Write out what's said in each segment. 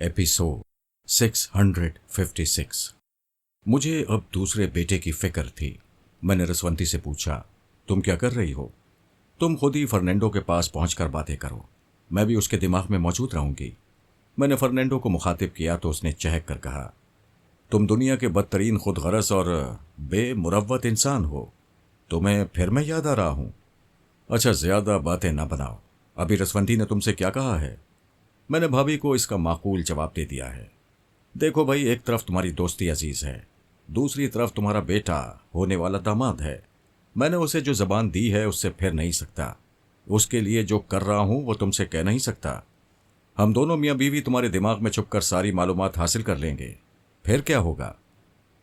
Episode 656। मुझे अब दूसरे बेटे की फिक्र थी। मैंने रसवंती से पूछा, तुम क्या कर रही हो? तुम खुद ही फर्नांडो के पास पहुंचकर बातें करो, मैं भी उसके दिमाग में मौजूद रहूंगी। मैंने फर्नांडो को मुखातिब किया तो उसने चहक कर कहा, तुम दुनिया के बदतरीन खुदगरज और बेमुरव्वत इंसान हो। तुम्हें फिर मैं याद आ रहा हूं। अच्छा, ज्यादा बातें ना बनाओ। अभी रसवंती ने तुमसे क्या कहा है? मैंने भाभी को इसका माकूल जवाब दे दिया है। देखो भाई, एक तरफ तुम्हारी दोस्ती अजीज है, दूसरी तरफ तुम्हारा बेटा होने वाला दामाद है। मैंने उसे जो जबान दी है उससे फिर नहीं सकता। उसके लिए जो कर रहा हूं वो तुमसे कह नहीं सकता। हम दोनों मियाँ बीवी तुम्हारे दिमाग में छुपकर सारी मालूमात हासिल कर लेंगे। फिर क्या होगा?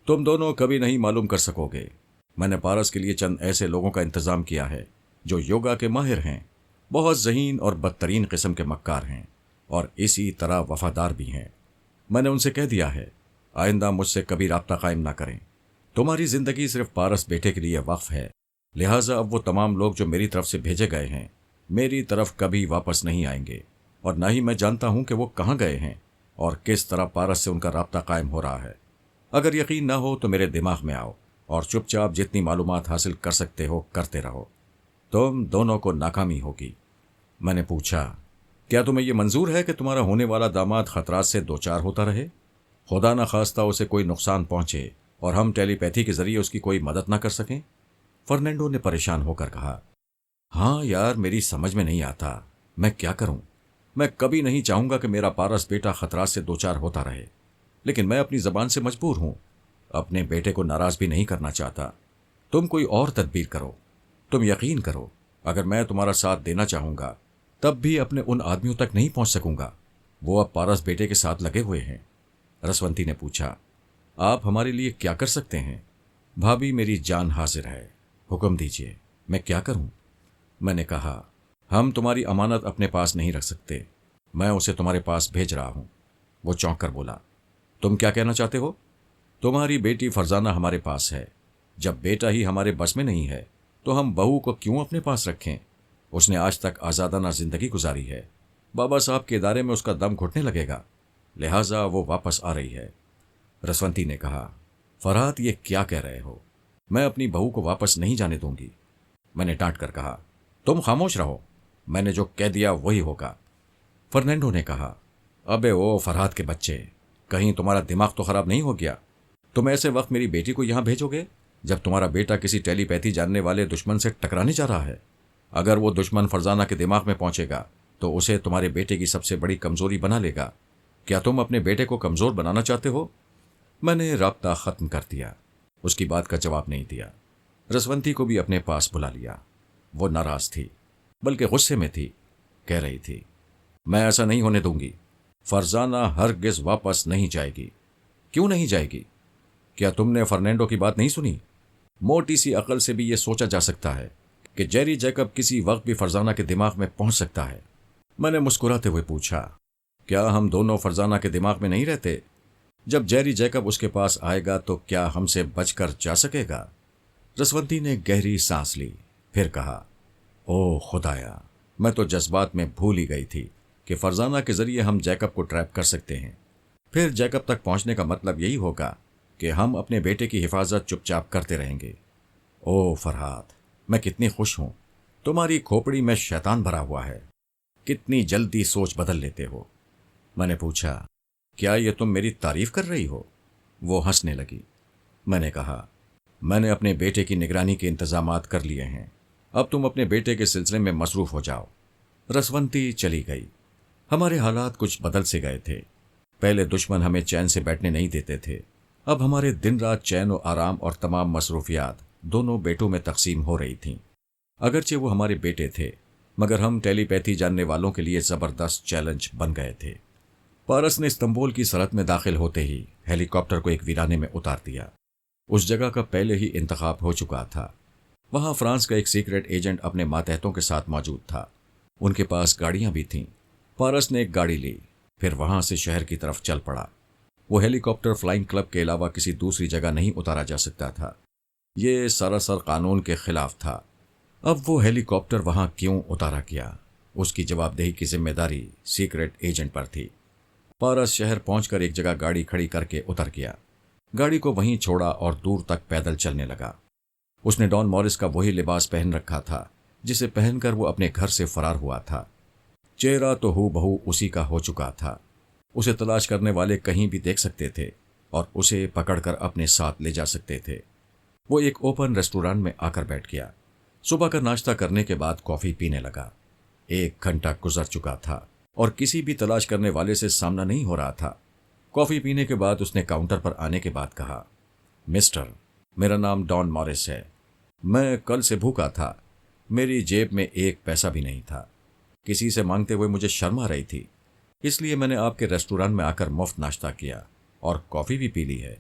तुम दोनों कभी नहीं मालूम कर सकोगे। मैंने पारस के लिए चंद ऐसे लोगों का इंतजाम किया है जो योगा के माहिर हैं, बहुत ज़हीन और बदतरीन किस्म के मक्कार हैं और इसी तरह वफादार भी हैं। मैंने उनसे कह दिया है, आइंदा मुझसे कभी राब्ता कायम ना करें। तुम्हारी जिंदगी सिर्फ पारस बेटे के लिए वक्फ है, लिहाजा अब वो तमाम लोग जो मेरी तरफ से भेजे गए हैं मेरी तरफ कभी वापस नहीं आएंगे, और ना ही मैं जानता हूं कि वो कहाँ गए हैं और किस तरह पारस से उनका राब्ता कायम हो रहा है। अगर यकीन ना हो तो मेरे दिमाग में आओ और चुपचाप जितनी मालूमात हासिल कर सकते हो करते रहो। तुम दोनों को नाकामी होगी। मैंने पूछा, क्या तुम्हें यह मंजूर है कि तुम्हारा होने वाला दामाद खतरात से दो चार होता रहे? खुदा न खास्ता उसे कोई नुकसान पहुंचे और हम टेलीपैथी के जरिए उसकी कोई मदद ना कर सकें? फर्नांडो ने परेशान होकर कहा, हाँ यार, मेरी समझ में नहीं आता, मैं क्या करूं? मैं कभी नहीं चाहूंगा कि मेरा पारस बेटा खतरात से दो चार होता रहे, लेकिन मैं अपनी जबान से मजबूर हूं। अपने बेटे को नाराज भी नहीं करना चाहता। तुम कोई और तदबीर करो। तुम यकीन करो, अगर मैं तुम्हारा साथ देना चाहूंगा तब भी अपने उन आदमियों तक नहीं पहुंच सकूंगा। वो अब पारस बेटे के साथ लगे हुए हैं। रसवंती ने पूछा, आप हमारे लिए क्या कर सकते हैं? भाभी, मेरी जान हाजिर है, हुक्म दीजिए, मैं क्या करूं? मैंने कहा, हम तुम्हारी अमानत अपने पास नहीं रख सकते, मैं उसे तुम्हारे पास भेज रहा हूं। वो चौंक कर बोला, तुम क्या कहना चाहते हो? तुम्हारी बेटी फरजाना हमारे पास है। जब बेटा ही हमारे बस में नहीं है तो हम बहू को क्यों अपने पास रखें? उसने आज तक आज़ादाना जिंदगी गुजारी है। बाबा साहब के इदारे में उसका दम घुटने लगेगा, लिहाजा वो वापस आ रही है। रसवंती ने कहा, फरहाद, ये क्या कह रहे हो? मैं अपनी बहू को वापस नहीं जाने दूंगी। मैंने डांट कर कहा, तुम खामोश रहो, मैंने जो कह दिया वही होगा। फर्नांडो ने कहा, अबे ओ फरहाद के बच्चे, कहीं तुम्हारा दिमाग तो खराब नहीं हो गया? तुम ऐसे वक्त मेरी बेटी को यहां भेजोगे जब तुम्हारा बेटा किसी टेलीपैथी जानने वाले दुश्मन से टकराने जा रहा है? अगर वो दुश्मन फरजाना के दिमाग में पहुंचेगा तो उसे तुम्हारे बेटे की सबसे बड़ी कमजोरी बना लेगा। क्या तुम अपने बेटे को कमजोर बनाना चाहते हो? मैंने राब्ता खत्म कर दिया। उसकी बात का जवाब नहीं दिया। रसवंती को भी अपने पास बुला लिया। वो नाराज थी, बल्कि गुस्से में थी। कह रही थी, मैं ऐसा नहीं होने दूंगी। फरजाना हरगिज वापस नहीं जाएगी। क्यों नहीं जाएगी? क्या तुमने फर्नांडो की बात नहीं सुनी? मोटी सी अकल से भी यह सोचा जा सकता है कि जेरी जैकब किसी वक्त भी फरजाना के दिमाग में पहुंच सकता है। मैंने मुस्कुराते हुए पूछा, क्या हम दोनों फरजाना के दिमाग में नहीं रहते? जब जेरी जैकब उसके पास आएगा तो क्या हमसे बचकर जा सकेगा? रसवंती ने गहरी सांस ली, फिर कहा, ओ खुदाया, मैं तो जज्बात में भूल ही गई थी कि फरजाना के जरिए हम जैकब को ट्रैप कर सकते हैं। फिर जैकब तक पहुंचने का मतलब यही होगा कि हम अपने बेटे की हिफाजत चुपचाप करते रहेंगे। ओ फरहाद, मैं कितनी खुश हूं। तुम्हारी खोपड़ी में शैतान भरा हुआ है। कितनी जल्दी सोच बदल लेते हो। मैंने पूछा, क्या ये तुम मेरी तारीफ कर रही हो? वो हंसने लगी। मैंने कहा, मैंने अपने बेटे की निगरानी के इंतजामात कर लिए हैं, अब तुम अपने बेटे के सिलसिले में मसरूफ हो जाओ। रसवंती चली गई। हमारे हालात कुछ बदल से गए थे। पहले दुश्मन हमें चैन से बैठने नहीं देते थे, अब हमारे दिन रात चैन और आराम और तमाम मसरूफियात दोनों बेटों में तकसीम हो रही थीं। अगरचे वो हमारे बेटे थे, मगर हम टेलीपैथी जानने वालों के लिए ज़बरदस्त चैलेंज बन गए थे। पारस ने इस्तांबुल की सरहद में दाखिल होते ही हेलीकॉप्टर को एक वीराने में उतार दिया। उस जगह का पहले ही इंतखाब हो चुका था। वहां फ्रांस का एक सीक्रेट एजेंट अपने मातहतों के साथ मौजूद था। उनके पास गाड़ियां भी थीं। पारस ने एक गाड़ी ली, फिर वहां से शहर की तरफ चल पड़ा। वो हेलीकॉप्टर फ्लाइंग क्लब के अलावा किसी दूसरी जगह नहीं उतारा जा सकता था। ये सरासर कानून के खिलाफ था। अब वो हेलीकॉप्टर वहां क्यों उतारा गया, उसकी जवाबदेही की जिम्मेदारी सीक्रेट एजेंट पर थी। पारस शहर पहुंचकर एक जगह गाड़ी खड़ी करके उतर गया। गाड़ी को वहीं छोड़ा और दूर तक पैदल चलने लगा। उसने डॉन मॉरिस का वही लिबास पहन रखा था जिसे पहनकर वो अपने घर से फरार हुआ था। चेहरा तो हूबहू उसी का हो चुका था। उसे तलाश करने वाले कहीं भी देख सकते थे और उसे पकड़कर अपने साथ ले जा सकते थे। वो एक ओपन रेस्टोरेंट में आकर बैठ गया। सुबह का नाश्ता करने के बाद कॉफी पीने लगा। 1 घंटा गुजर चुका था और किसी भी तलाश करने वाले से सामना नहीं हो रहा था। कॉफी पीने के बाद उसने काउंटर पर आने के बाद कहा, मिस्टर, मेरा नाम डॉन मॉरिस है। मैं कल से भूखा था। मेरी जेब में 1 पैसा भी नहीं था। किसी से मांगते हुए मुझे शर्म आ रही थी, इसलिए मैंने आपके रेस्टोरेंट में आकर मुफ्त नाश्ता किया और कॉफी भी पी ली है।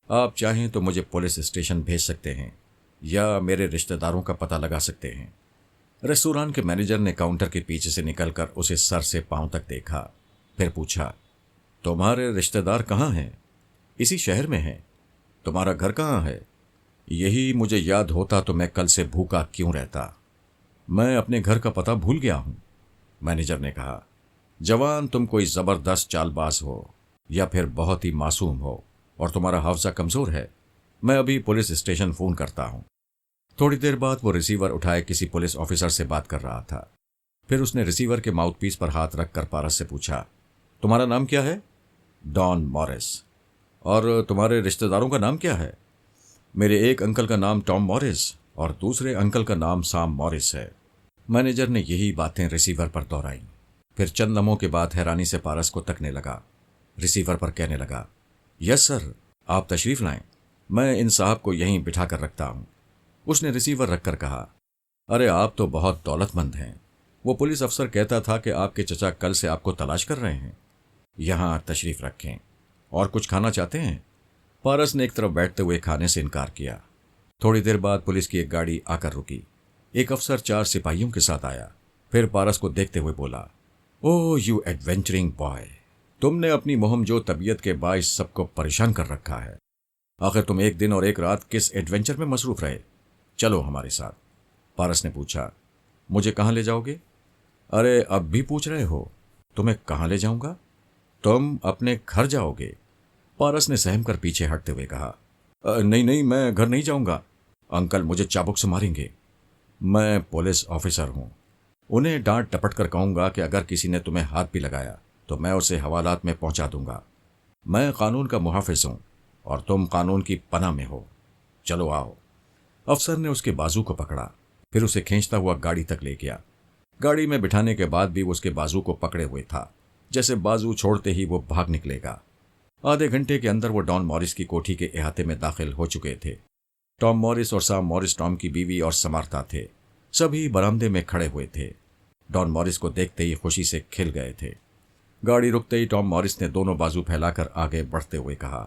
आप चाहें तो मुझे पुलिस स्टेशन भेज सकते हैं या मेरे रिश्तेदारों का पता लगा सकते हैं। रेस्टोरेंट के मैनेजर ने काउंटर के पीछे से निकलकर उसे सर से पांव तक देखा, फिर पूछा, तुम्हारे रिश्तेदार कहाँ हैं? इसी शहर में हैं। तुम्हारा घर कहाँ है? यही मुझे याद होता तो मैं कल से भूखा क्यों रहता। मैं अपने घर का पता भूल गया हूं। मैनेजर ने कहा, जवान, तुम कोई जबरदस्त चालबाज हो या फिर बहुत ही मासूम हो और तुम्हारा हाफजा कमजोर है। मैं अभी पुलिस स्टेशन फोन करता हूं। थोड़ी देर बाद वो रिसीवर उठाए किसी पुलिस ऑफिसर से बात कर रहा था। फिर उसने रिसीवर के माउथपीस पर हाथ रखकर पारस से पूछा, तुम्हारा नाम क्या है? Don Morris. और तुम्हारे रिश्तेदारों का नाम क्या है? मेरे एक अंकल का नाम टॉम मॉरिस और दूसरे अंकल का नाम सैम मॉरिस है। मैनेजर ने यही बातें रिसीवर पर दोहराई। फिर चंद लम्हों के बाद हैरानी से पारस को तकने लगा। रिसीवर पर कहने लगा, यस सर, आप तशरीफ लाएं। मैं इन साहब को यहीं बिठा कर रखता हूं। उसने रिसीवर रखकर कहा, अरे आप तो बहुत दौलतमंद हैं। वो पुलिस अफसर कहता था कि आपके चचा कल से आपको तलाश कर रहे हैं। यहां तशरीफ रखें। और कुछ खाना चाहते हैं? पारस ने एक तरफ बैठते हुए खाने से इनकार किया। थोड़ी देर बाद पुलिस की एक गाड़ी आकर रुकी। एक अफसर 4 सिपाहियों के साथ आया। फिर पारस को देखते हुए बोला, ओह यू एडवेंचरिंग बॉय, तुमने अपनी मुहमजो तबीयत के बाइस सबको परेशान कर रखा है। आखिर तुम 1 दिन और 1 रात किस एडवेंचर में मसरूफ रहे? चलो हमारे साथ। पारस ने पूछा, मुझे कहाँ ले जाओगे? अरे अब भी पूछ रहे हो? तुम्हें कहाँ ले जाऊंगा? तुम अपने घर जाओगे। पारस ने सहम कर पीछे हटते हुए कहा, नहीं नहीं, मैं घर नहीं जाऊंगा। अंकल मुझे चाबुक से मारेंगे। मैं पुलिस ऑफिसर हूं। उन्हें डांट टपट कर कहूंगा कि अगर किसी ने तुम्हें हाथ भी लगाया तो मैं उसे हवालात में पहुंचा दूंगा। मैं कानून का मुहाफिज हूं और तुम कानून की पनाह में हो। चलो आओ। अफसर ने उसके बाजू को पकड़ा, फिर उसे खींचता हुआ गाड़ी तक ले गया। गाड़ी में बिठाने के बाद भी वो उसके बाजू को पकड़े हुए था, जैसे बाजू छोड़ते ही वो भाग निकलेगा। आधे घंटे के अंदर वो डॉन मॉरिस की कोठी के अहाते में दाखिल हो चुके थे। टॉम मॉरिस और सैम मॉरिस टॉम की बीवी और समार्था थे। सभी बरामदे में खड़े हुए थे। डॉन मॉरिस को देखते ही खुशी से खिल गए थे। गाड़ी रुकते ही टॉम मॉरिस ने दोनों बाजू फैलाकर आगे बढ़ते हुए कहा,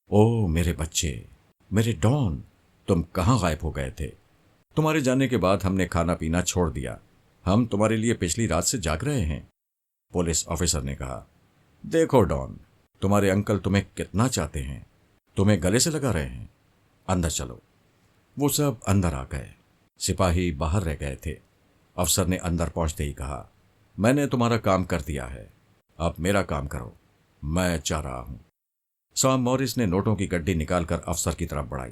ओह मेरे बच्चे, मेरे डॉन, तुम कहाँ गायब हो गए थे? तुम्हारे जाने के बाद हमने खाना पीना छोड़ दिया। हम तुम्हारे लिए पिछली रात से जाग रहे हैं। पुलिस ऑफिसर ने कहा, देखो डॉन, तुम्हारे अंकल तुम्हें कितना चाहते हैं। तुम्हें गले से लगा रहे हैं। अंदर चलो। वो सब अंदर आ गए। सिपाही बाहर रह गए थे। अफसर ने अंदर पहुंचते ही कहा, मैंने तुम्हारा काम कर दिया है, अब मेरा काम करो। मैं जा रहा हूं। सैम मॉरिस ने नोटों की गड्डी निकालकर अफसर की तरफ बढ़ाई।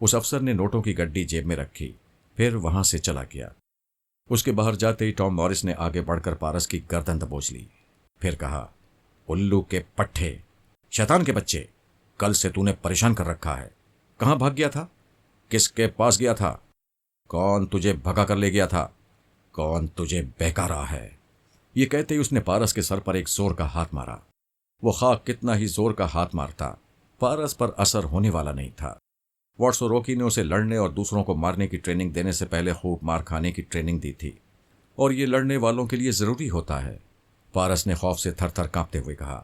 उस अफसर ने नोटों की गड्डी जेब में रखी, फिर वहां से चला गया। उसके बाहर जाते ही टॉम मॉरिस ने आगे बढ़कर पारस की गर्दन दबोच ली। फिर कहा, उल्लू के पट्टे, शैतान के बच्चे, कल से तूने परेशान कर रखा है। कहां भाग गया था? किसके पास गया था? कौन तुझे भगा कर ले गया था? कौन तुझे बहका रहा है? ये कहते ही उसने पारस के सर पर एक जोर का हाथ मारा। वो खाक कितना ही जोर का हाथ मारता, पारस पर असर होने वाला नहीं था। वाट्सोरोकी ने उसे लड़ने और दूसरों को मारने की ट्रेनिंग देने से पहले खूब मार खाने की ट्रेनिंग दी थी, और ये लड़ने वालों के लिए जरूरी होता है। पारस ने खौफ से थर थर कांपते हुए कहा,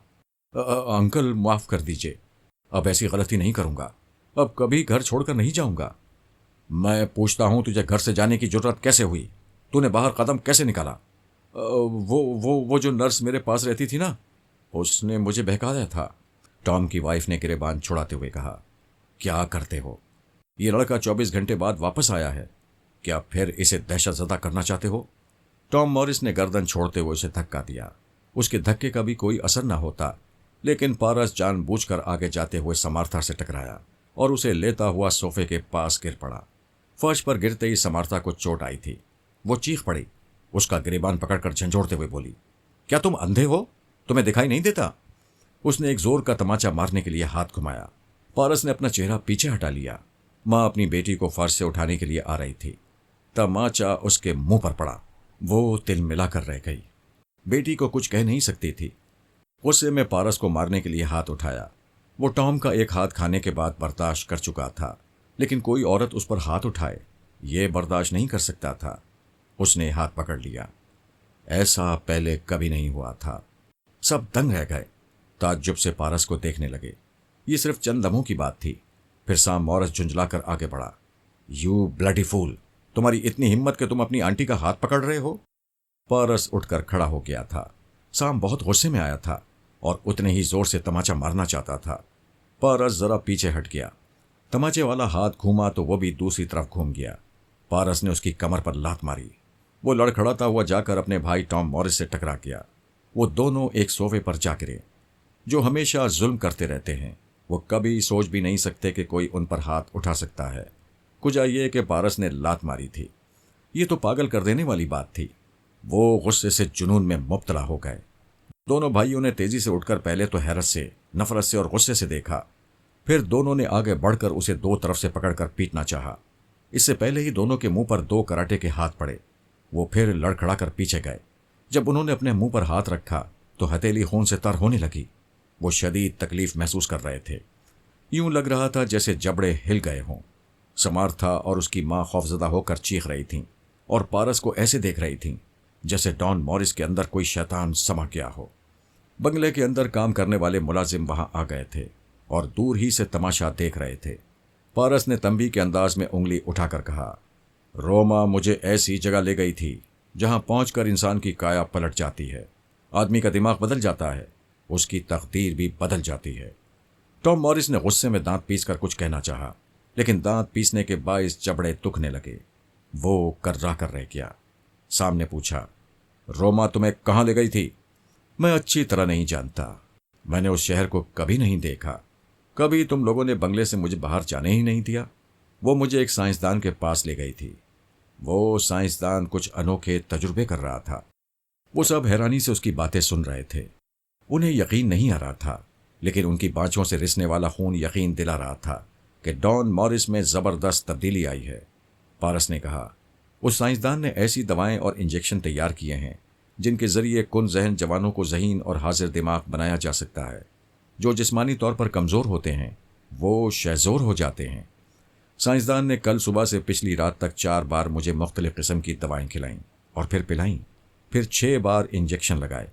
अंकल माफ कर दीजिए, अब ऐसी गलती नहीं करूंगा। अब कभी घर छोड़कर नहीं जाऊंगा। मैं पूछता हूं, तुझे घर से जाने की जरूरत कैसे हुई? तूने बाहर कदम कैसे निकाला? वो जो नर्स मेरे पास रहती थी ना, उसने मुझे बहकाया था। टॉम की वाइफ ने गिरेबान छुड़ाते हुए कहा, क्या करते हो? ये लड़का 24 घंटे बाद वापस आया है। क्या फिर इसे दहशतजदा करना चाहते हो? टॉम मॉरिस ने गर्दन छोड़ते हुए उसे धक्का दिया। उसके धक्के का भी कोई असर न होता लेकिन पारस जानबूझकर आगे जाते हुए समार्था से टकराया और उसे लेता हुआ सोफे के पास गिर पड़ा। फर्श पर गिरते ही समार्था को चोट आई थी। वो चीख पड़ी। उसका गिरेबान पकड़कर झंझोड़ते हुए बोली, क्या तुम अंधे हो? तुम्हें दिखाई नहीं देता? उसने एक जोर का तमाचा मारने के लिए हाथ घुमाया। पारस ने अपना चेहरा पीछे हटा लिया। माँ अपनी बेटी को फर्श से उठाने के लिए आ रही थी। तमाचा उसके मुंह पर पड़ा। वो तिल मिलाकर रह गई। बेटी को कुछ कह नहीं सकती थी। गुस्से में पारस को मारने के लिए हाथ उठाया। वो टॉम का एक हाथ खाने के बाद बर्दाश्त कर चुका था, लेकिन कोई औरत उस पर हाथ उठाए ये बर्दाश्त नहीं कर सकता था। उसने हाथ पकड़ लिया। ऐसा पहले कभी नहीं हुआ था। सब दंग रह गए। ताज्जुब से पारस को देखने लगे। ये सिर्फ चंद लम्हों की बात थी। फिर साम मॉरिस झुंझलाकर आगे बढ़ा। यू ब्लडी फूल, तुम्हारी इतनी हिम्मत कि तुम अपनी आंटी का हाथ पकड़ रहे हो? पारस उठकर खड़ा हो गया था। साम बहुत गुस्से में आया था और उतने ही जोर से तमाचा मारना चाहता था। पारस जरा पीछे हट गया। तमाचे वाला हाथ घूमा तो वो भी दूसरी तरफ घूम गया। पारस ने उसकी कमर पर लात मारी। वो लड़खड़ाता हुआ जाकर अपने भाई टॉम मॉरिस से टकरा गया। वो दोनों एक सोफे पर जा गिरे। जो हमेशा जुल्म करते रहते हैं, वो कभी सोच भी नहीं सकते कि कोई उन पर हाथ उठा सकता है। कुजा ये कि पारस ने लात मारी थी। ये तो पागल कर देने वाली बात थी। वो गुस्से से जुनून में मुब्तला हो गए। दोनों भाइयों ने तेजी से उठकर पहले तो हैरत से, नफरत से और गुस्से से देखा। फिर दोनों ने आगे बढ़कर उसे दो तरफ से पकड़कर पीटना चाहा। इससे पहले ही दोनों के मुंह पर दो कराटे के हाथ पड़े। वो फिर लड़खड़ाकर पीछे गए। जब उन्होंने अपने मुंह पर हाथ रखा तो हथेली खून से तर होने लगी। वो शदीद तकलीफ महसूस कर रहे थे। यूं लग रहा था जैसे जबड़े हिल गए हों। समार्था और उसकी मां खौफजदा होकर चीख रही थीं और पारस को ऐसे देख रही थीं जैसे डॉन मॉरिस के अंदर कोई शैतान समा गया हो। बंगले के अंदर काम करने वाले मुलाजिम वहां आ गए थे और दूर ही से तमाशा देख रहे थे। पारस ने तंबी के अंदाज में उंगली उठाकर कहा, रोमा मुझे ऐसी जगह ले गई थी जहां पहुंचकर इंसान की काया पलट जाती है। आदमी का दिमाग बदल जाता है, उसकी तकदीर भी बदल जाती है। टॉम मॉरिस ने गुस्से में दांत पीसकर कुछ कहना चाहा, लेकिन दांत पीसने के बाइस जबड़े दुखने लगे। वो कर्रा कर रह गया। सामने पूछा, रोमा तुम्हें कहाँ ले गई थी? मैं अच्छी तरह नहीं जानता। मैंने उस शहर को कभी नहीं देखा। कभी तुम लोगों ने बंगले से मुझे बाहर जाने ही नहीं दिया। वो मुझे एक साइंसदान के पास ले गई थी। वो साइंसदान कुछ अनोखे तजुर्बे कर रहा था। वो सब हैरानी से उसकी बातें सुन रहे थे। उन्हें यकीन नहीं आ रहा था, लेकिन उनकी बाँचों से रिसने वाला खून यकीन दिला रहा था कि डॉन मॉरिस में ज़बरदस्त तब्दीली आई है। पारस ने कहा, उस साइंसदान ने ऐसी दवाएं और इंजेक्शन तैयार किए हैं जिनके जरिए कुन जहन जवानों को जहीन और हाजिर दिमाग बनाया जा सकता है। जो जिस्मानी तौर पर कमज़ोर होते हैं वो शहज़ोर हो जाते हैं। साइंसदान ने कल सुबह से पिछली रात तक 4 बार मुझे मुख्तलिफ किस्म की दवाएं खिलाईं और फिर पिलाईं। फिर 6 बार इंजेक्शन लगाए।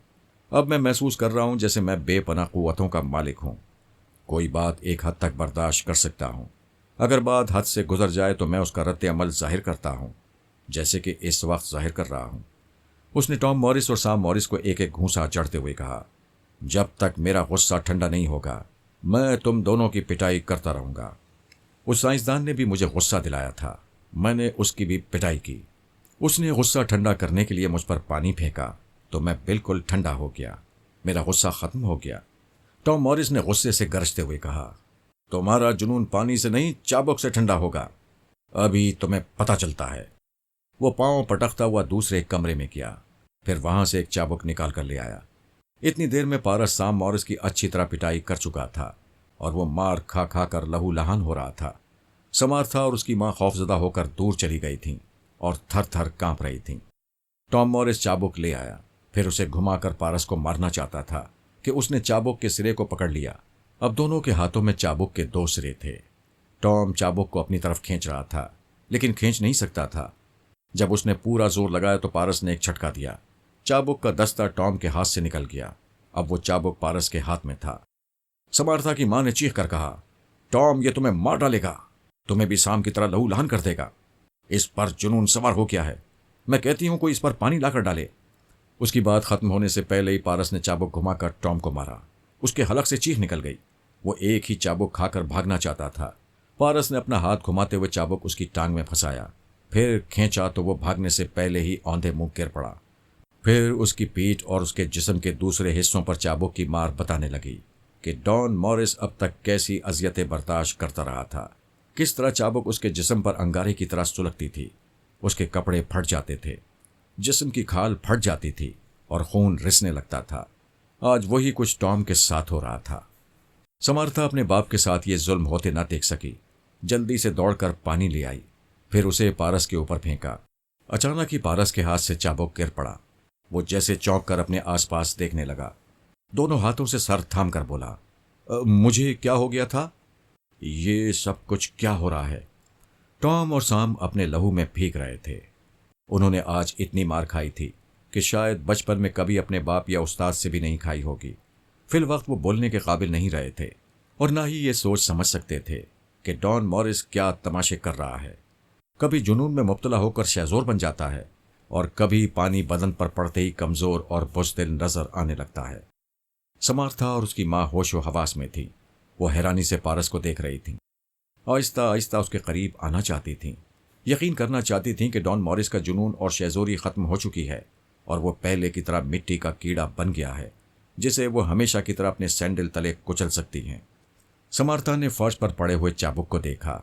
अब मैं महसूस कर रहा हूं जैसे मैं बेपनाह कुव्वतों का मालिक हूं। कोई बात एक हद तक बर्दाश्त कर सकता हूं। अगर बात हद से गुजर जाए तो मैं उसका रद्द अमल जाहिर करता हूं, जैसे कि इस वक्त जाहिर कर रहा हूं। उसने टॉम मॉरिस और साम मॉरिस को एक एक घूंसा चढ़ते हुए कहा, जब तक मेरा गुस्सा ठंडा नहीं होगा मैं तुम दोनों की पिटाई करता रहूंगा। उस साइंसदान ने भी मुझे गुस्सा दिलाया था। मैंने उसकी भी पिटाई की। उसने गुस्सा ठंडा करने के लिए मुझ पर पानी फेंका तो मैं बिल्कुल ठंडा हो गया। मेरा गुस्सा खत्म हो गया। टॉम मॉरिस ने गुस्से से गरजते हुए कहा, तुम्हारा जुनून पानी से नहीं चाबुक से ठंडा होगा। अभी तुम्हें पता चलता है। वो पांव पटकता हुआ दूसरे कमरे में गया। फिर वहां से एक चाबुक निकाल कर ले आया। इतनी देर में पारस साम मॉरिस की अच्छी तरह पिटाई कर चुका था और वो मार खा खा कर लहू लहान हो रहा था। समार्था और उसकी मां खौफजदा होकर दूर चली गई थीं और थर थर कांप रही थीं। टॉम मॉरिस चाबुक ले आया। फिर उसे घुमाकर पारस को मारना चाहता था कि उसने चाबुक के सिरे को पकड़ लिया। अब दोनों के हाथों में चाबुक के 2 सिरे थे। टॉम चाबुक को अपनी तरफ खींच रहा था, लेकिन खींच नहीं सकता था। जब उसने पूरा जोर लगाया तो पारस ने एक झटका दिया। चाबुक का दस्ता टॉम के हाथ से निकल गया। अब वो चाबुक पारस के हाथ में था। समार्था की मां ने चीख कर कहा, टॉम ये तुम्हें मार डालेगा, तुम्हें भी साम की तरह लहू लहान कर देगा। इस पर जुनून सवार हो गया है। मैं कहती हूं कोई इस पर पानी लाकर डाले। उसकी बात खत्म होने से पहले ही पारस ने चाबुक घुमाकर टॉम को मारा। उसके हलक से चीख निकल गई। वो एक ही चाबुक खाकर भागना चाहता था। पारस ने अपना हाथ घुमाते हुए चाबुक उसकी टांग में फंसाया। फिर खींचा तो वो भागने से पहले ही औंधे मुंह गिर पड़ा। फिर उसकी पीठ और उसके जिस्म के दूसरे हिस्सों पर चाबुक की मार बताने लगी। कि डॉन मॉरिस अब तक कैसी अजियतें बर्दाश्त करता रहा था, किस तरह चाबुक उसके जिस्म पर अंगारे की तरह सुलगती थी। उसके कपड़े फट जाते थे, जिस्म की खाल फट जाती थी और खून रिसने लगता था। आज वही कुछ टॉम के साथ हो रहा था। समार्था अपने बाप के साथ ये जुल्म होते ना देख सकी। जल्दी से दौड़कर पानी ले आई, फिर उसे पारस के ऊपर फेंका। अचानक ही पारस के हाथ से चाबुक गिर पड़ा। वो जैसे चौंक कर अपने आसपास देखने लगा। दोनों हाथों से सर थाम कर बोला, मुझे क्या हो गया था? ये सब कुछ क्या हो रहा है? टॉम और साम अपने लहू में भीग रहे थे। उन्होंने आज इतनी मार खाई थी कि शायद बचपन में कभी अपने बाप या उस्ताद से भी नहीं खाई होगी। फिल वक्त वो बोलने के काबिल नहीं रहे थे और ना ही ये सोच समझ सकते थे कि डॉन मॉरिस क्या तमाशे कर रहा है। कभी जुनून में मुब्तला होकर शहजोर बन जाता है और कभी पानी बदन पर पड़ते ही कमजोर और बुज़दिल नजर आने लगता है। समार्था और उसकी माँ होशो हवास में थी। वो हैरानी से पारस को देख रही थी। आहिस्ता आहिस्ता उसके करीब आना चाहती थी। यकीन करना चाहती थी कि डॉन मॉरिस का जुनून और शहजोरी खत्म हो चुकी है और वो पहले की तरह मिट्टी का कीड़ा बन गया है, जिसे वो हमेशा की तरह अपने सैंडल तले कुचल सकती हैं। समार्था ने फर्श पर पड़े हुए चाबुक को देखा,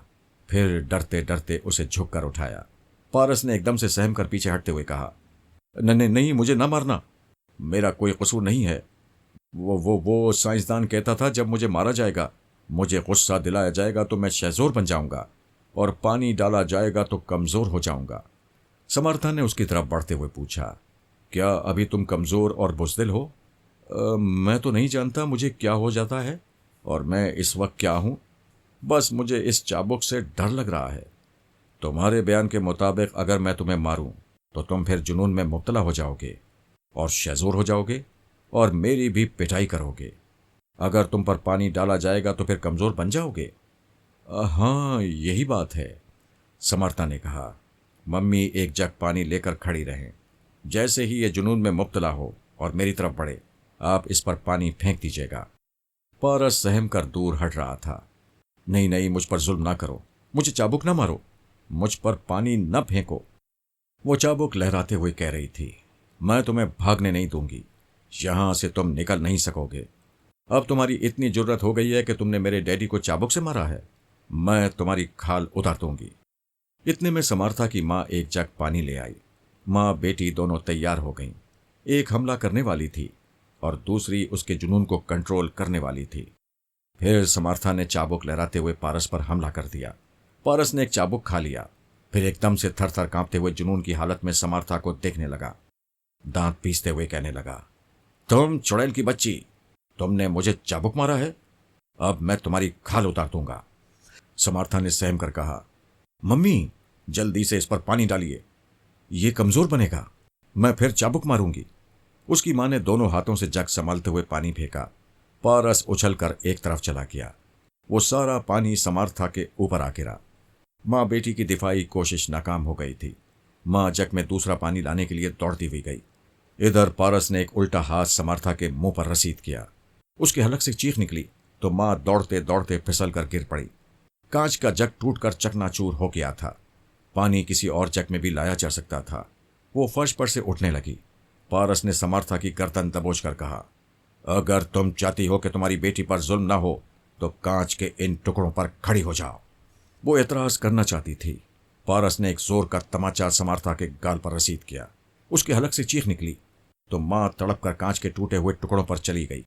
फिर डरते डरते उसे झुक कर उठाया। पारस ने एकदम से सहम कर पीछे हटते हुए कहा, नहीं नहीं, मुझे ना मारना, मेरा कोई कसूर नहीं है। वो साइंसदान कहता था जब मुझे मारा जाएगा, मुझे गुस्सा दिलाया जाएगा तो मैं शहजोर बन जाऊंगा और पानी डाला जाएगा तो कमजोर हो जाऊंगा। समर्था ने उसकी तरफ बढ़ते हुए पूछा, क्या अभी तुम कमजोर और बुज़दिल हो? मैं तो नहीं जानता मुझे क्या हो जाता है और मैं इस वक्त क्या हूं। बस मुझे इस चाबुक से डर लग रहा है। तुम्हारे बयान के मुताबिक अगर मैं तुम्हें मारूं तो तुम फिर जुनून में मुब्तला हो जाओगे और शहजोर हो जाओगे और मेरी भी पिटाई करोगे। अगर तुम पर पानी डाला जाएगा तो फिर कमजोर बन जाओगे। हाँ, यही बात है, समर्था ने कहा। मम्मी एक जग पानी लेकर खड़ी रहें। जैसे ही ये जुनून में मुब्तला हो और मेरी तरफ बढ़े, आप इस पर पानी फेंक दीजिएगा। पारस सहम कर दूर हट रहा था। नहीं नहीं, मुझ पर जुल्म ना करो, मुझे चाबुक ना मारो, मुझ पर पानी न फेंको। वो चाबुक लहराते हुए कह रही थी, मैं तुम्हें भागने नहीं दूंगी, यहां से तुम निकल नहीं सकोगे। अब तुम्हारी इतनी जुर्रत हो गई है कि तुमने मेरे डैडी को चाबुक से मारा है, मैं तुम्हारी खाल उतार दूंगी। इतने में समर्था की माँ एक जग पानी ले आई। माँ बेटी दोनों तैयार हो गईं। एक हमला करने वाली थी और दूसरी उसके जुनून को कंट्रोल करने वाली थी। फिर समर्था ने चाबुक लहराते हुए पारस पर हमला कर दिया। पारस ने एक चाबुक खा लिया, फिर एकदम से थर थर कांपते हुए जुनून की हालत में समर्था को देखने लगा। दांत पीसते हुए कहने लगा, तुम चुड़ैल की बच्ची, तुमने मुझे चाबुक मारा है, अब मैं तुम्हारी खाल उतार दूंगा। समर्था ने सहम कर कहा, मम्मी जल्दी से इस पर पानी डालिए, ये कमजोर बनेगा, मैं फिर चाबुक मारूंगी। उसकी मां ने दोनों हाथों से जग संभालते हुए पानी फेंका। पारस उछलकर एक तरफ चला गया। वो सारा पानी समर्था के ऊपर आ गिरा। मां बेटी की दिफाई कोशिश नाकाम हो गई थी। मां जग में दूसरा पानी लाने के लिए दौड़ती हुई गई। इधर पारस ने एक उल्टा हाथ समर्था के मुंह पर रसीद किया। उसके हलक से चीख निकली तो मां दौड़ते दौड़ते फिसल कर गिर पड़ी। कांच का जग टूटकर चकनाचूर हो गया था। पानी किसी और जग में भी लाया जा सकता था। वो फर्श पर से उठने लगी। पारस ने समर्था की गर्दन दबोच कर कहा, अगर तुम चाहती हो कि तुम्हारी बेटी पर जुल्म ना हो तो कांच के इन टुकड़ों पर खड़ी हो जाओ। वो एतराज करना चाहती थी। पारस ने एक जोर का तमाचा समर्था के गाल पर रसीद किया। उसके हलक से चीख निकली तो मां तड़प कर कांच के टूटे हुए टुकड़ों पर चली गई।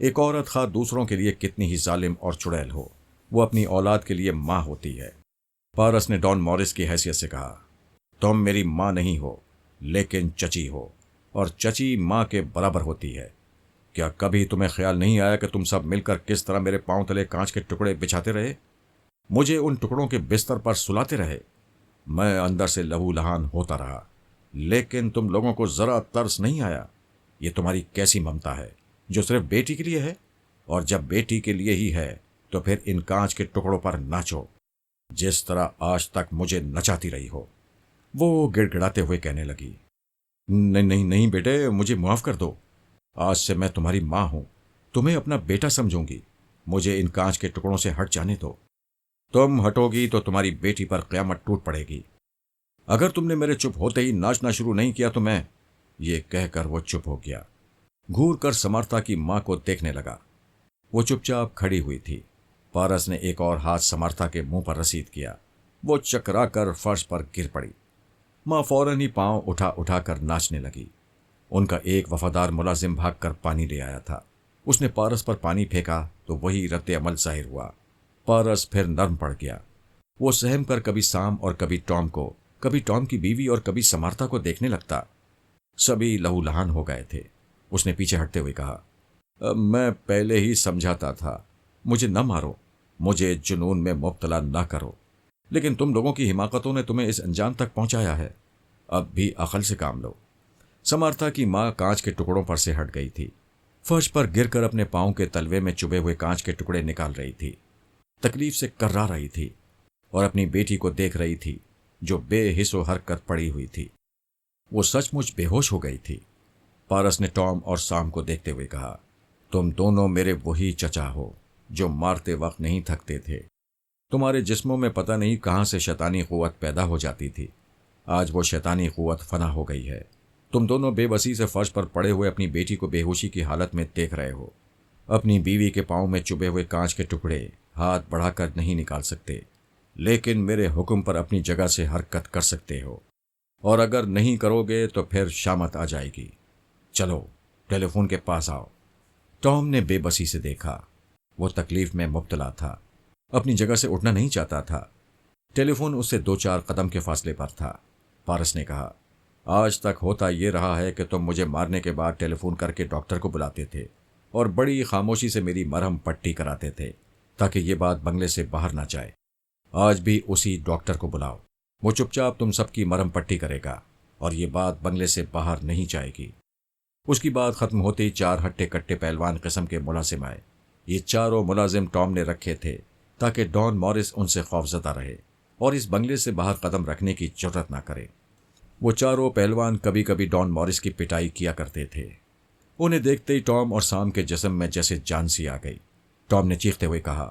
एक औरत खा दूसरों के लिए कितनी ही जालिम और चुड़ैल हो, वो अपनी औलाद के लिए मां होती है। पारस ने डॉन मॉरिस की हैसियत से कहा, तुम मेरी मां नहीं हो लेकिन चची हो और चची मां के बराबर होती है। क्या कभी तुम्हें ख्याल नहीं आया कि तुम सब मिलकर किस तरह मेरे पांव तले कांच के टुकड़े बिछाते रहे, मुझे उन टुकड़ों के बिस्तर पर सुलाते रहे? मैं अंदर से लहू लहान होता रहा, लेकिन तुम लोगों को जरा तरस नहीं आया? ये तुम्हारी कैसी ममता है जो सिर्फ बेटी के लिए है? और जब बेटी के लिए ही है तो फिर इन कांच के टुकड़ों पर नाचो जिस तरह आज तक मुझे नचाती रही हो। वो गिड़गिड़ाते हुए कहने लगी, नहीं नहीं नहीं बेटे, मुझे माफ कर दो। आज से मैं तुम्हारी मां हूं, तुम्हें अपना बेटा समझूंगी। मुझे इन कांच के टुकड़ों से हट जाने दो। तुम हटोगी तो तुम्हारी बेटी पर क़यामत टूट पड़ेगी। अगर तुमने मेरे चुप होते ही नाचना शुरू नहीं किया तो मैं। ये कहकर वो चुप हो गया। घूर कर समर्था की मां को देखने लगा। वो चुपचाप खड़ी हुई थी। पारस ने एक और हाथ समर्था के मुंह पर रसीद किया। वो चकरा कर फर्श पर गिर पड़ी। माँ फौरन ही पांव उठा उठा कर नाचने लगी। उनका एक वफादार मुलाजिम भागकर पानी ले आया था। उसने पारस पर पानी फेंका तो वही रद्द अमल जाहिर हुआ। पारस फिर नर्म पड़ गया। वो सहम कर कभी साम और कभी टॉम को, कभी टॉम की बीवी और कभी समर्था को देखने लगता। सभी लहूलुहान हो गए थे। उसने पीछे हटते हुए कहा, मैं पहले ही समझाता था, मुझे न मारो, मुझे जुनून में मुब्तला न करो, लेकिन तुम लोगों की हिमाकतों ने तुम्हें इस अंजाम तक पहुंचाया है। अब भी अकल से काम लो। समर्था की माँ कांच के टुकड़ों पर से हट गई थी। फर्श पर गिरकर अपने पांव के तलवे में चुभे हुए कांच के टुकड़े निकाल रही थी। तकलीफ से कर्रा रही थी और अपनी बेटी को देख रही थी जो बेहिस्सो हरकत पड़ी हुई थी। वो सचमुच बेहोश हो गई थी। पारस ने टॉम और साम को देखते हुए कहा, तुम दोनों मेरे वही चचा हो जो मारते वक्त नहीं थकते थे। तुम्हारे जिस्मों में पता नहीं कहां से शैतानी कुव्वत पैदा हो जाती थी। आज वो शैतानी कुव्वत फना हो गई है। तुम दोनों बेबसी से फर्श पर पड़े हुए अपनी बेटी को बेहोशी की हालत में देख रहे हो। अपनी बीवी के पांव में चुभे हुए कांच के टुकड़े हाथ बढ़ाकर नहीं निकाल सकते, लेकिन मेरे हुक्म पर अपनी जगह से हरकत कर सकते हो, और अगर नहीं करोगे तो फिर शामत आ जाएगी। चलो टेलीफोन के पास आओ। टॉम ने बेबसी से देखा। वो तकलीफ में मुब्तला था, अपनी जगह से उठना नहीं चाहता था। टेलीफोन उससे 2-4 कदम के फासले पर था। पारस ने कहा, आज तक होता ये रहा है कि तुम मुझे मारने के बाद टेलीफोन करके डॉक्टर को बुलाते थे और बड़ी खामोशी से मेरी मरहम पट्टी कराते थे ताकि ये बात बंगले से बाहर ना जाए। आज भी उसी डॉक्टर को बुलाओ। वो चुपचाप तुम सबकी मरहम पट्टी करेगा और ये बात बंगले से बाहर नहीं जाएगी। उसकी बात खत्म होते ही 4 हट्टे कट्टे पहलवान किस्म के मुलाजिम आए। ये चारों मुलाजिम टॉम ने रखे थे ताकि डॉन मॉरिस उनसे खौफजदा रहे और इस बंगले से बाहर कदम रखने की जुर्रत ना करे। वो चारों पहलवान कभी कभी डॉन मॉरिस की पिटाई किया करते थे। उन्हें देखते ही टॉम और साम के जिस्म में जैसे जान सी आ गई। टॉम ने चीखते हुए कहा,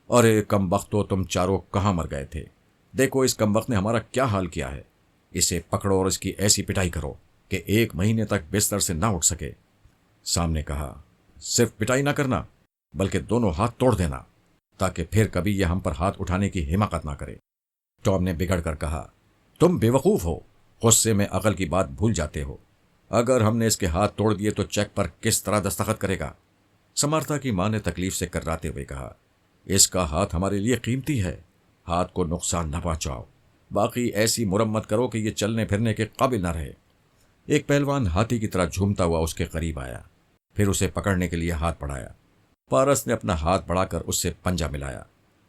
अरे कमबख्तो, तुम चारों कहाँ मर गए थे? देखो इस कमबख्त ने हमारा क्या हाल किया है। इसे पकड़ो और इसकी ऐसी पिटाई करो कि 1 महीने तक बिस्तर से ना उठ सके। साम ने कहा, सिर्फ पिटाई ना करना बल्कि दोनों हाथ तोड़ देना ताकि फिर कभी यह हम पर हाथ उठाने की हिमाकत ना करे। टॉम ने बिगड़ कर कहा, तुम बेवकूफ हो, गुस्से में अकल की बात भूल जाते हो। अगर हमने इसके हाथ तोड़ दिए तो चेक पर किस तरह दस्तखत करेगा? समर्था की मां ने तकलीफ से कर्राते हुए कहा, इसका हाथ हमारे लिए कीमती है, हाथ को नुकसान न पहुंचाओ, बाकी ऐसी मुरम्मत करो कि ये चलने फिरने के काबिल न रहे। एक पहलवान हाथी की तरह झूमता हुआ उसके करीब आया, फिर उसे पकड़ने के लिए हाथ बढ़ाया। पारस ने अपना हाथ बढ़ाकर उससे पंजा मिलाया।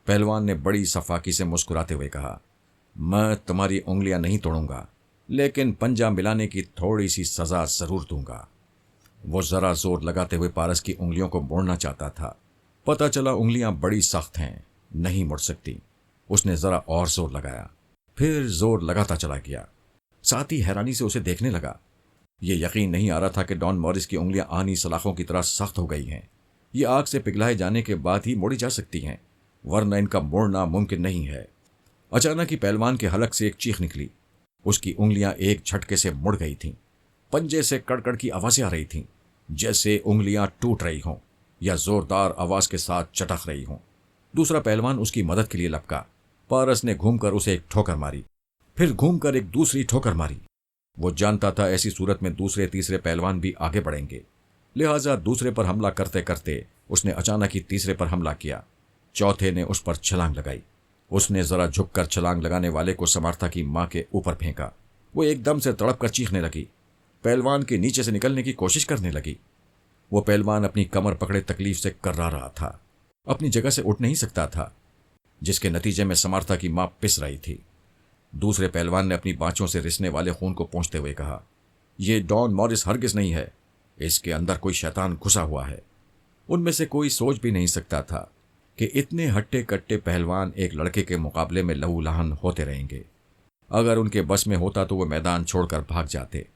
पहलवान ने बड़ी सफाकी से मुस्कुराते हुए कहा, मैं तुम्हारी उंगलियां नहीं तोड़ूंगा, लेकिन पंजा मिलाने की थोड़ी सी सजा जरूर दूंगा। वो जरा जोर लगाते हुए पारस की उंगलियों को मोड़ना चाहता था। पता चला उंगलियां बड़ी सख्त हैं, नहीं मुड़ सकती। उसने जरा और जोर लगाया, फिर जोर लगाता चला गया। साथ ही हैरानी से उसे देखने लगा। ये यकीन नहीं आ रहा था कि डॉन मॉरिस की उंगलियां आनी सलाखों की तरह सख्त हो गई हैं। ये आग से पिघलाए जाने के बाद ही मोड़ी जा सकती हैं, वरना इनका मोड़ना मुमकिन नहीं है। अचानक ही पहलवान के हलक से एक चीख निकली। उसकी उंगलियां एक झटके से मुड़ गई थीं। पंजे से कड़कड़ की आवाजें आ रही थीं, जैसे उंगलियां टूट रही हों या जोरदार आवाज के साथ चटक रही हों। दूसरा पहलवान उसकी मदद के लिए लपका। पारस ने घूमकर उसे एक ठोकर मारी, फिर घूमकर एक दूसरी ठोकर मारी। वो जानता था ऐसी सूरत में दूसरे तीसरे पहलवान भी आगे बढ़ेंगे, लिहाजा दूसरे पर हमला करते करते उसने अचानक ही तीसरे पर हमला किया। चौथे ने उस पर छलांग लगाई। उसने जरा झुककर छलांग लगाने वाले को समर्था की मां के ऊपर फेंका। वो एकदम से तड़प कर चीखने लगी, पहलवान के नीचे से निकलने की कोशिश करने लगी। वो पहलवान अपनी कमर पकड़े तकलीफ से कर्रा रहा था, अपनी जगह से उठ नहीं सकता था, जिसके नतीजे में समर्था की मां पिस रही थी। दूसरे पहलवान ने अपनी बाँचों से रिसने वाले खून को पोंछते हुए कहा, यह डॉन मॉरिस हरगिज नहीं है, इसके अंदर कोई शैतान घुसा हुआ है। उनमें से कोई सोच भी नहीं सकता था कि इतने हट्टे कट्टे पहलवान एक लड़के के मुकाबले में लहूलुहान होते रहेंगे। अगर उनके बस में होता तो वो मैदान छोड़कर भाग जाते,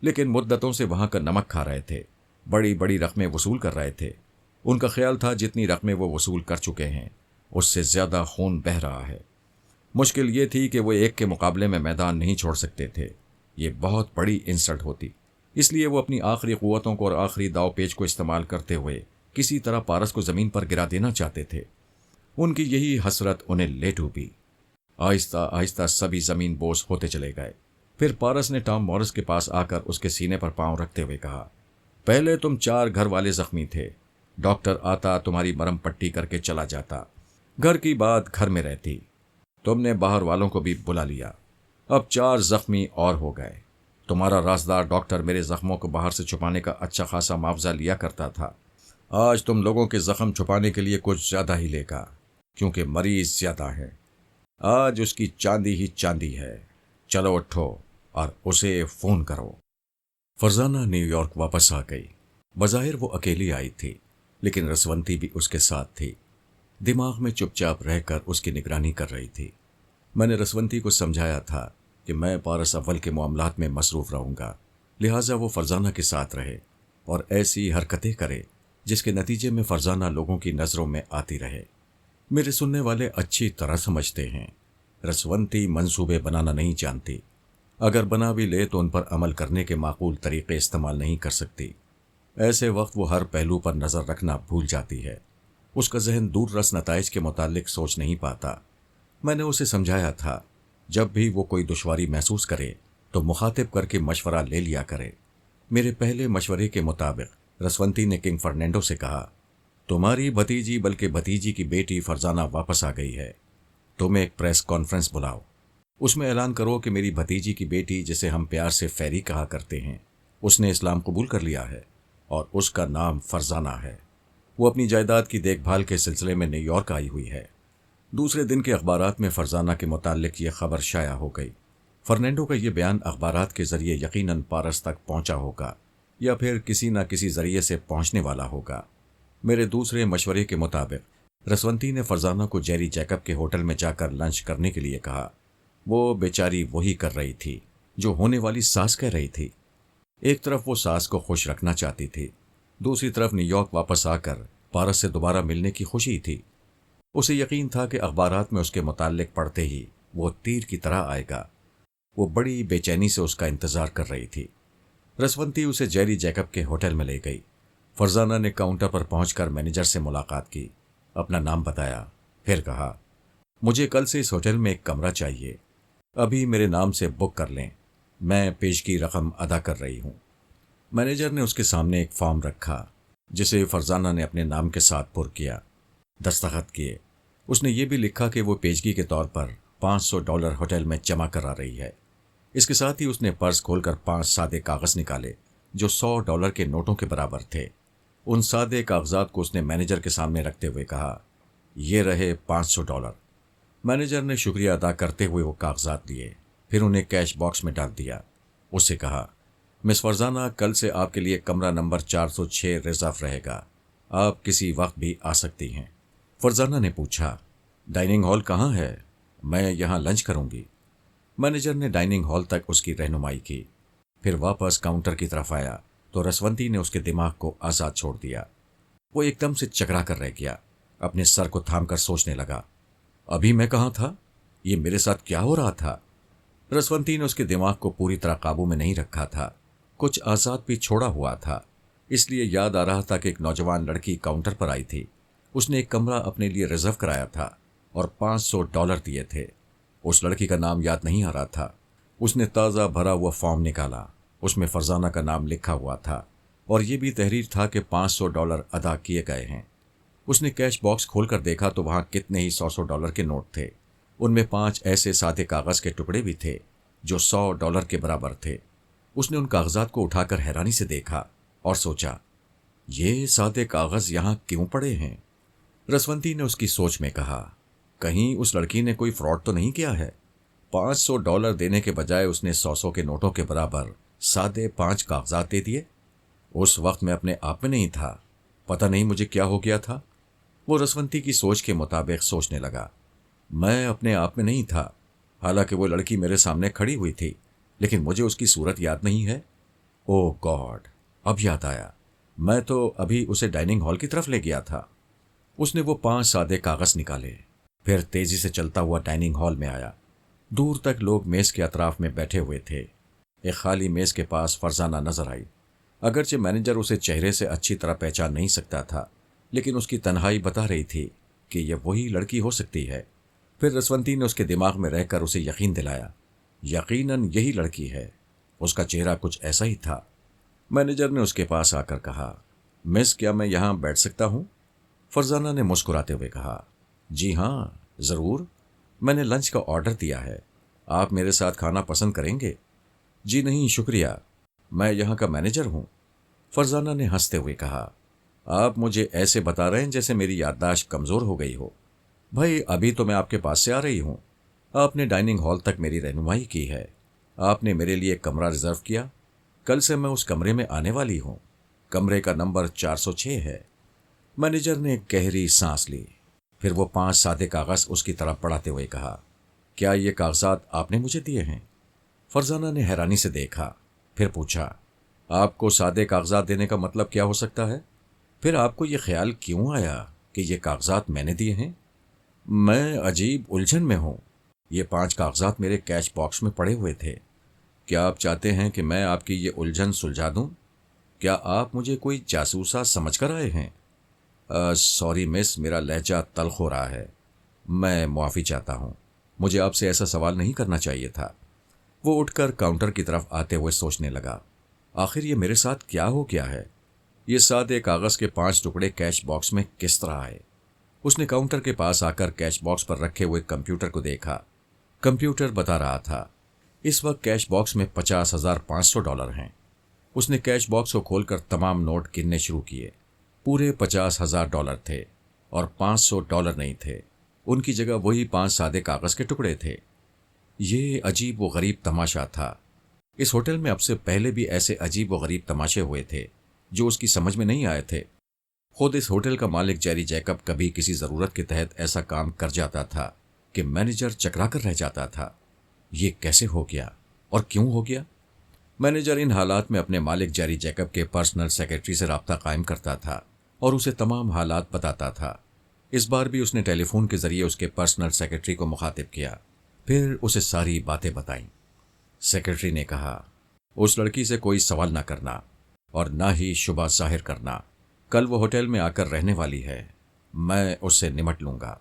लेकिन मुद्दतों से वहां का नमक खा रहे थे, बड़ी बड़ी रकमें वसूल कर रहे थे। उनका ख्याल था जितनी रकमें वो वसूल कर चुके हैं उससे ज्यादा खून बह रहा है। मुश्किल ये थी कि वो एक के मुकाबले में मैदान नहीं छोड़ सकते थे। ये बहुत बड़ी इंसल्ट होती, इसलिए वो अपनी आखिरी कुव्वतों को और आखिरी दाव पेच को इस्तेमाल करते हुए किसी तरह पारस को जमीन पर गिरा देना चाहते थे। उनकी यही हसरत उन्हें ले डूबी। आहिस्ता आहिस्ता सभी जमीन बोस होते चले गए। फिर पारस ने टॉम मॉरिस के पास आकर उसके सीने पर पांव रखते हुए कहा, पहले तुम 4 घर वाले जख्मी थे। डॉक्टर आता, तुम्हारी मरहम पट्टी करके चला जाता। घर की बात घर में रहती। तुमने बाहर वालों को भी बुला लिया। अब 4 जख्मी और हो गए। तुम्हारा राजदार डॉक्टर मेरे जख्मों को बाहर से छुपाने का अच्छा खासा मुआवजा लिया करता था। आज तुम लोगों के जख्म छुपाने के लिए कुछ ज्यादा ही लेगा, क्योंकि मरीज ज्यादा है। आज उसकी चांदी ही चांदी है। चलो उठो और उसे फोन करो। फरजाना न्यूयॉर्क वापस आ गई। बज़ाहिर वो अकेली आई थी, लेकिन रसवंती भी उसके साथ थी। दिमाग में चुपचाप रहकर उसकी निगरानी कर रही थी। मैंने रसवंती को समझाया था कि मैं पारस अव्वल के मामलात में मसरूफ रहूंगा, लिहाजा वो फरजाना के साथ रहे और ऐसी हरकतें करे जिसके नतीजे में फरजाना लोगों की नज़रों में आती रहे। मेरे सुनने वाले अच्छी तरह समझते हैं, रसवंती मंसूबे बनाना नहीं जानती। अगर बना भी ले तो उन पर अमल करने के माकूल तरीके इस्तेमाल नहीं कर सकती। ऐसे वक्त वो हर पहलू पर नज़र रखना भूल जाती है। उसका जहन दूर रस नताइज के मुतालिक सोच नहीं पाता। मैंने उसे समझाया था, जब भी वो कोई दुश्वारी महसूस करे तो मुखातिब करके मशवरा ले लिया करे। मेरे पहले मशवरे के मुताबिक रसवंती ने किंग फर्नांडो से कहा, तुम्हारी भतीजी बल्कि भतीजी की बेटी फरजाना वापस आ गई है। तुम एक प्रेस कॉन्फ्रेंस बुलाओ। उसमें ऐलान करो कि मेरी भतीजी की बेटी, जिसे हम प्यार से फेरी कहा करते हैं, उसने इस्लाम कबूल कर लिया है और उसका नाम फरजाना है। वो अपनी जायदाद की देखभाल के सिलसिले में न्यूयॉर्क आई हुई है। दूसरे दिन के अखबारात में फरजाना के मुतालिक ये खबर शाया हो गई। फर्नांडो का ये बयान अखबारात के जरिए यकीनन पारस तक पहुंचा होगा या फिर किसी न किसी जरिए से पहुंचने वाला होगा। मेरे दूसरे मशवरे के मुताबिक रसवंती ने फरजाना को जेरी जैकब के होटल में जाकर लंच करने के लिए कहा। वो बेचारी वही कर रही थी जो होने वाली सास कह रही थी। एक तरफ वो सास को खुश रखना चाहती थी, दूसरी तरफ न्यूयॉर्क वापस आकर पारस से दोबारा मिलने की खुशी थी। उसे यकीन था कि अखबारात में उसके मुताल्लिक पढ़ते ही वो तीर की तरह आएगा। वो बड़ी बेचैनी से उसका इंतजार कर रही थी। रसवंती उसे जेरी जैकब के होटल में ले गई। फरजाना ने काउंटर पर पहुंचकर मैनेजर से मुलाकात की, अपना नाम बताया, फिर कहा, मुझे कल से इस होटल में एक कमरा चाहिए। अभी मेरे नाम से बुक कर लें, मैं पेशगी रकम अदा कर रही हूं। मैनेजर ने उसके सामने एक फॉर्म रखा, जिसे फरजाना ने अपने नाम के साथ पुर किया, दस्तखत किए। उसने ये भी लिखा कि वो पेशगी के तौर पर $500 होटल में जमा करा रही है। इसके साथ ही उसने पर्स खोलकर 5 सादे कागज निकाले जो $100 के नोटों के बराबर थे। उन सादे कागजात को उसने मैनेजर के सामने रखते हुए कहा, ये रहे $500। मैनेजर ने शुक्रिया अदा करते हुए वो कागजात लिए, फिर उन्हें कैश बॉक्स में डाल दिया। उससे कहा, मिस फरजाना, कल से आपके लिए कमरा नंबर 406 रिजर्व रहेगा। आप किसी वक्त भी आ सकती हैं। फरजाना ने पूछा, डाइनिंग हॉल कहाँ है? मैं यहाँ लंच करूँगी। मैनेजर ने डाइनिंग हॉल तक उसकी रहनुमाई की, फिर वापस काउंटर की तरफ आया तो रसवंती ने उसके दिमाग को आज़ाद छोड़ दिया। वो एकदम से चकरा कर रह गया, अपने सर को थामकर सोचने लगा, अभी मैं कहाँ था? ये मेरे साथ क्या हो रहा था? रसवंती ने उसके दिमाग को पूरी तरह काबू में नहीं रखा था, कुछ आज़ाद भी छोड़ा हुआ था। इसलिए याद आ रहा था कि एक नौजवान लड़की काउंटर पर आई थी। उसने एक कमरा अपने लिए रिजर्व कराया था और $500 दिए थे। उस लड़की का नाम याद नहीं आ रहा था। उसने ताज़ा भरा हुआ फॉर्म निकाला, उसमें फरजाना का नाम लिखा हुआ था और ये भी तहरीर था कि $500 अदा किए गए हैं। उसने कैश बॉक्स खोलकर देखा तो वहाँ कितने ही $100 के नोट थे। उनमें 5 ऐसे सादे कागज़ के टुकड़े भी थे जो $100 के बराबर थे। उसने उन कागजात को उठाकर हैरानी से देखा और सोचा, ये सादे कागज़ यहाँ क्यों पड़े हैं? रसवंती ने उसकी सोच में कहा, कहीं उस लड़की ने कोई फ्रॉड तो नहीं किया है? $500 देने के बजाय उसने 100 के नोटों के बराबर सादे 5 कागजात दे दिए। उस वक्त मैं अपने आप में नहीं था, पता नहीं मुझे क्या हो गया था। वो रसवंती की सोच के मुताबिक सोचने लगा, मैं अपने आप में नहीं था। हालांकि वो लड़की मेरे सामने खड़ी हुई थी, लेकिन मुझे उसकी सूरत याद नहीं है। ओह गॉड, अब याद आया, मैं तो अभी उसे डाइनिंग हॉल की तरफ ले गया था। उसने वो 5 सादे कागज़ निकाले, फिर तेजी से चलता हुआ डाइनिंग हॉल में आया। दूर तक लोग मेज़ के अतराफ में बैठे हुए थे। एक खाली मेज़ के पास फरजाना नजर आई। अगरचे मैनेजर उसे चेहरे से अच्छी तरह पहचान नहीं सकता था, लेकिन उसकी तन्हाई बता रही थी कि यह वही लड़की हो सकती है। फिर रसवंती ने उसके दिमाग में रहकर उसे यकीन दिलाया, यकीनन यही लड़की है। उसका चेहरा कुछ ऐसा ही था। मैनेजर ने उसके पास आकर कहा, मिस, क्या मैं यहाँ बैठ सकता हूँ? फरजाना ने मुस्कुराते हुए कहा, जी हाँ, ज़रूर। मैंने लंच का ऑर्डर दिया है। आप मेरे साथ खाना पसंद करेंगे? जी नहीं, शुक्रिया। मैं यहाँ का मैनेजर हूँ। फरजाना ने हंसते हुए कहा, आप मुझे ऐसे बता रहे हैं जैसे मेरी याददाश्त कमज़ोर हो गई हो। भाई, अभी तो मैं आपके पास से आ रही हूँ। आपने डाइनिंग हॉल तक मेरी रहनुमाई की है। आपने मेरे लिए कमरा रिजर्व किया। कल से मैं उस कमरे में आने वाली हूँ। कमरे का नंबर 406 है। मैनेजर ने एक गहरी सांस ली। फिर वो 5 सादे कागज़ उसकी तरफ बढ़ाते हुए कहा, क्या ये कागजात आपने मुझे दिए हैं? फरजाना ने हैरानी से देखा। फिर पूछा, आपको सादे कागजात देने का मतलब क्या हो सकता है? फिर आपको ये ख्याल क्यों आया कि ये कागजात मैंने दिए हैं? मैं अजीब उलझन में हूँ। ये 5 कागजात मेरे कैश बॉक्स में पड़े हुए थे। क्या आप चाहते हैं कि मैं आपकी ये उलझन सुलझा दूं? क्या आप मुझे कोई जासूसा समझ कर आए हैं? सॉरी मिस, मेरा लहजा तल्ख हो रहा है। मैं मुआफ़ी चाहता हूँ। मुझे आपसे ऐसा सवाल नहीं करना चाहिए था। वो उठकर काउंटर की तरफ आते हुए सोचने लगा, आखिर ये मेरे साथ क्या हो गया है? ये सादे कागज़ के 5 टुकड़े कैश बॉक्स में किस तरह आए? उसने काउंटर के पास आकर कैश बॉक्स पर रखे हुए कंप्यूटर को देखा। कंप्यूटर बता रहा था, इस वक्त कैश बॉक्स में $50,500 हैं। उसने कैश बॉक्स को खोलकर तमाम नोट गिनने शुरू किए। पूरे $50,000 थे और $500 नहीं थे। उनकी जगह वही 5 सादे कागज़ के टुकड़े थे। ये अजीब व गरीब तमाशा था। इस होटल में अब से पहले भी ऐसे अजीब व गरीब तमाशे हुए थे जो उसकी समझ में नहीं आए थे। खुद इस होटल का मालिक जेरी जैकब कभी किसी ज़रूरत के तहत ऐसा काम कर जाता था कि मैनेजर चकरा कर रह जाता था। ये कैसे हो गया और क्यों हो गया? मैनेजर इन हालात में अपने मालिक जेरी जैकब के पर्सनल सेक्रेटरी से राब्ता कायम करता था और उसे तमाम हालात बताता था। इस बार भी उसने टेलीफोन के जरिए उसके पर्सनल सेक्रेटरी को मुखातिब किया। फिर उसे सारी बातें बताईं। सेक्रेटरी ने कहा, उस लड़की से कोई सवाल ना करना और ना ही शुबा जाहिर करना। कल वो होटल में आकर रहने वाली है। मैं उससे निमट लूंगा।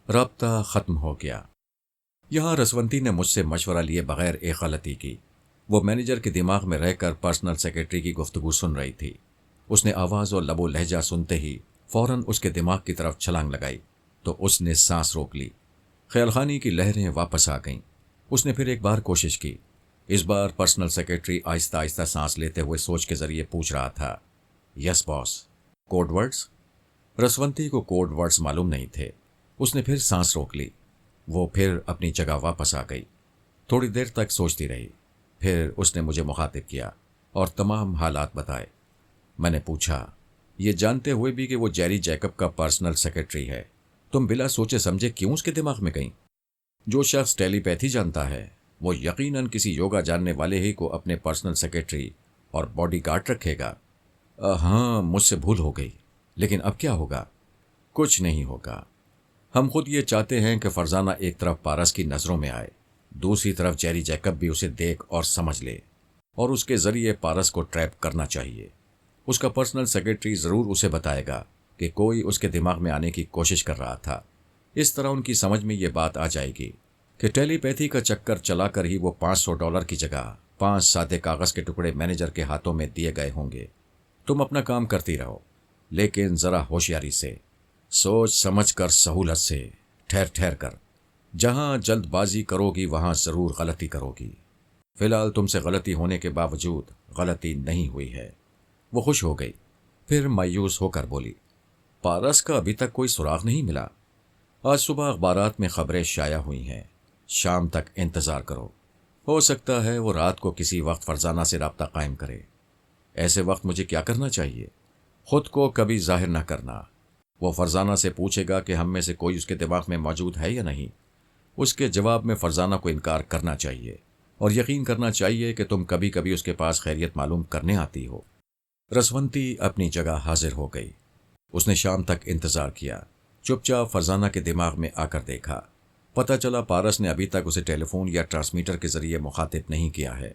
राब्ता ख़त्म हो गया। यहाँ रसवंती ने मुझसे मशवरा लिए बगैर एक गलती की। वो मैनेजर के दिमाग में रहकर पर्सनल सेक्रेटरी की गुफ्तगू सुन रही थी। उसने आवाज़ और लबो लहजा सुनते ही फौरन उसके दिमाग की तरफ छलांग लगाई तो उसने सांस रोक ली। ख्यालखानी की लहरें वापस आ गईं। उसने फिर एक बार कोशिश की। इस बार पर्सनल सेक्रेटरी आहिस्ता आहिस्ता सांस लेते हुए सोच के जरिए पूछ रहा था, yes boss. Code words? Rasvanti को कोड वर्ड्स मालूम नहीं थे। उसने फिर सांस रोक ली। वो फिर अपनी जगह वापस आ गई। थोड़ी देर तक सोचती रही। फिर उसने मुझे मुखातिब किया और तमाम हालात बताए। मैंने पूछा, ये जानते हुए भी कि वो जेरी जैकब का पर्सनल सेक्रेटरी है, तुम बिला सोचे समझे क्यों उसके दिमाग में गई? जो शख्स टेलीपैथी जानता है वो यकीनन किसी योगा जानने वाले ही को अपने पर्सनल सेक्रेटरी और बॉडीगार्ड रखेगा। हाँ, मुझसे भूल हो गई, लेकिन अब क्या होगा? कुछ नहीं होगा। हम खुद ये चाहते हैं कि फरजाना एक तरफ पारस की नज़रों में आए, दूसरी तरफ जेरी जैकब भी उसे देख और समझ ले, और उसके ज़रिए पारस को ट्रैप करना चाहिए। उसका पर्सनल सेक्रेटरी ज़रूर उसे बताएगा कि कोई उसके दिमाग में आने की कोशिश कर रहा था। इस तरह उनकी समझ में ये बात आ जाएगी कि टेलीपैथी का चक्कर चलाकर ही वो $500 की जगह 5 सादे कागज़ के टुकड़े मैनेजर के हाथों में दिए गए होंगे। तुम अपना काम करती रहो, लेकिन ज़रा होशियारी से, सोच समझ कर, सहूलत से, ठहर ठहर कर। जहाँ जल्दबाजी करोगी वहाँ ज़रूर गलती करोगी। फिलहाल तुमसे गलती होने के बावजूद गलती नहीं हुई है। वो खुश हो गई। फिर मायूस होकर बोली, पारस का अभी तक कोई सुराग नहीं मिला। आज सुबह अखबारात में खबरें शाया हुई हैं। शाम तक इंतज़ार करो। हो सकता है वो रात को किसी वक्त फरजाना से राब्ता कायम करे। ऐसे वक्त मुझे क्या करना चाहिए? खुद को कभी जाहिर न करना। वो फरजाना से पूछेगा कि हम में से कोई उसके दिमाग में मौजूद है या नहीं। उसके जवाब में फरजाना को इनकार करना चाहिए और यकीन करना चाहिए कि तुम कभी कभी उसके पास खैरियत मालूम करने आती हो। रसवंती अपनी जगह हाजिर हो गई। उसने शाम तक इंतज़ार किया। चुपचाप फरजाना के दिमाग में आकर देखा। पता चला पारस ने अभी तक उसे टेलीफोन या ट्रांसमीटर के जरिए मुखातिब नहीं किया है।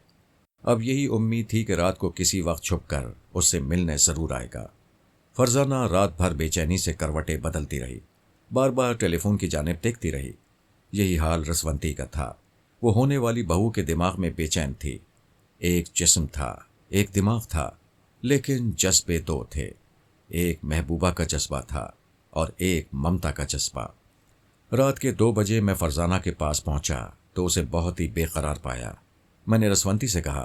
अब यही उम्मीद थी कि रात को किसी वक्त छुपकर उससे मिलने ज़रूर आएगा। फरजाना रात भर बेचैनी से करवटें बदलती रही, बार बार टेलीफोन की जानिब देखती रही। यही हाल रसवंती का था। वो होने वाली बहू के दिमाग में बेचैन थी। एक जिस्म था, एक दिमाग था, लेकिन जज्बे दो थे। एक महबूबा का जज्बा था और एक ममता का जज्बा। रात के 2 बजे मैं फरजाना के पास पहुंचा तो उसे बहुत ही बेकरार पाया। मैंने रसवंती से कहा,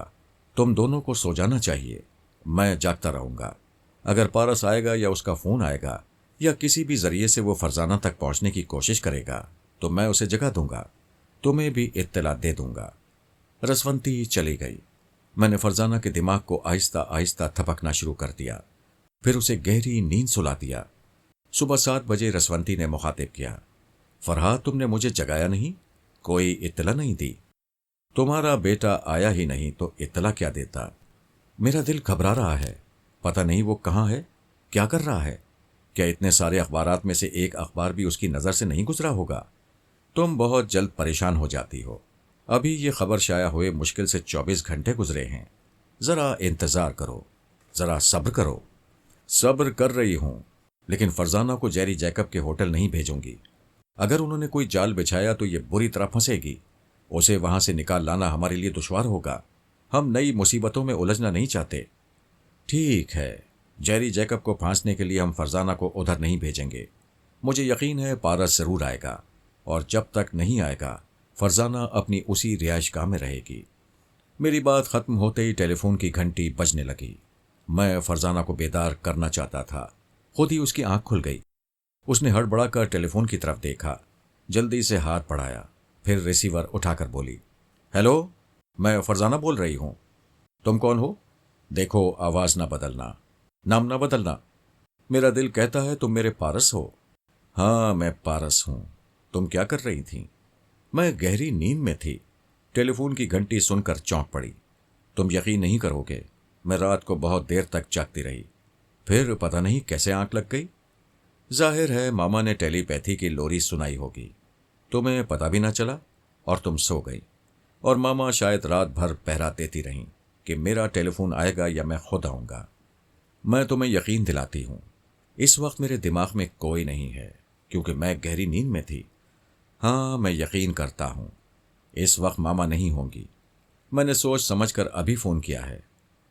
तुम दोनों को सो जाना चाहिए, मैं जागता रहूंगा। अगर पारस आएगा या उसका फोन आएगा या किसी भी जरिए से वो फरजाना तक पहुंचने की कोशिश करेगा तो मैं उसे जगा दूंगा, तुम्हें भी इत्तला दे दूंगा। रसवंती चली गई। मैंने फरजाना के दिमाग को आहिस्ता आहिस्ता थपकना शुरू कर दिया, फिर उसे गहरी नींद सुला दिया। सुबह 7 बजे रसवंती ने मुखातिब किया, फरहाद तुमने मुझे जगाया नहीं, कोई इत्तला नहीं दी। तुम्हारा बेटा आया ही नहीं तो इत्तला क्या देता। मेरा दिल घबरा रहा है, पता नहीं वो कहाँ है, क्या कर रहा है। क्या इतने सारे अखबारात में से एक अखबार भी उसकी नज़र से नहीं गुजरा होगा। तुम बहुत जल्द परेशान हो जाती हो। अभी ये खबर शाया हुए मुश्किल से 24 घंटे गुजरे हैं। ज़रा इंतज़ार करो, ज़रा सब्र करो। सब्र कर रही हूं, लेकिन फरजाना को जेरी जैकब के होटल नहीं भेजूंगी। अगर उन्होंने कोई जाल बिछाया तो ये बुरी तरह फंसेगी। उसे वहां से निकाल लाना हमारे लिए दुश्वार होगा। हम नई मुसीबतों में उलझना नहीं चाहते। ठीक है, जेरी जैकब को फांसने के लिए हम फरजाना को उधर नहीं भेजेंगे। मुझे यकीन है पारस जरूर आएगा, और जब तक नहीं आएगा फरजाना अपनी उसी रिहाइशगाह में रहेगी। मेरी बात खत्म होते ही टेलीफोन की घंटी बजने लगी। मैं फरजाना को बेदार करना चाहता था। खुद ही उसकी आंख खुल गई। उसने हड़बड़ाकर टेलीफोन की तरफ देखा, जल्दी से हाथ बढ़ाया, फिर रिसीवर उठाकर बोली, हेलो, मैं फरजाना बोल रही हूं। तुम कौन हो? देखो, आवाज ना बदलना, नाम ना बदलना। मेरा दिल कहता है तुम मेरे पारस हो। हाँ, मैं पारस हूं। तुम क्या कर रही थी? मैं गहरी नींद में थी। टेलीफोन की घंटी सुनकर चौंक पड़ी। तुम यकीन नहीं करोगे, मैं रात को बहुत देर तक जागती रही। फिर पता नहीं कैसे आंख लग गई। जाहिर है मामा ने टेलीपैथी की लोरी सुनाई होगी। तुम्हें पता भी ना चला और तुम सो गई, और मामा शायद रात भर पहरा देती रहीं कि मेरा टेलीफोन आएगा या मैं खुद आऊंगा। मैं तुम्हें यकीन दिलाती हूं, इस वक्त मेरे दिमाग में कोई नहीं है, क्योंकि मैं गहरी नींद में थी। हाँ, मैं यकीन करता हूं, इस वक्त मामा नहीं होंगी। मैंने सोच समझकर अभी फ़ोन किया है।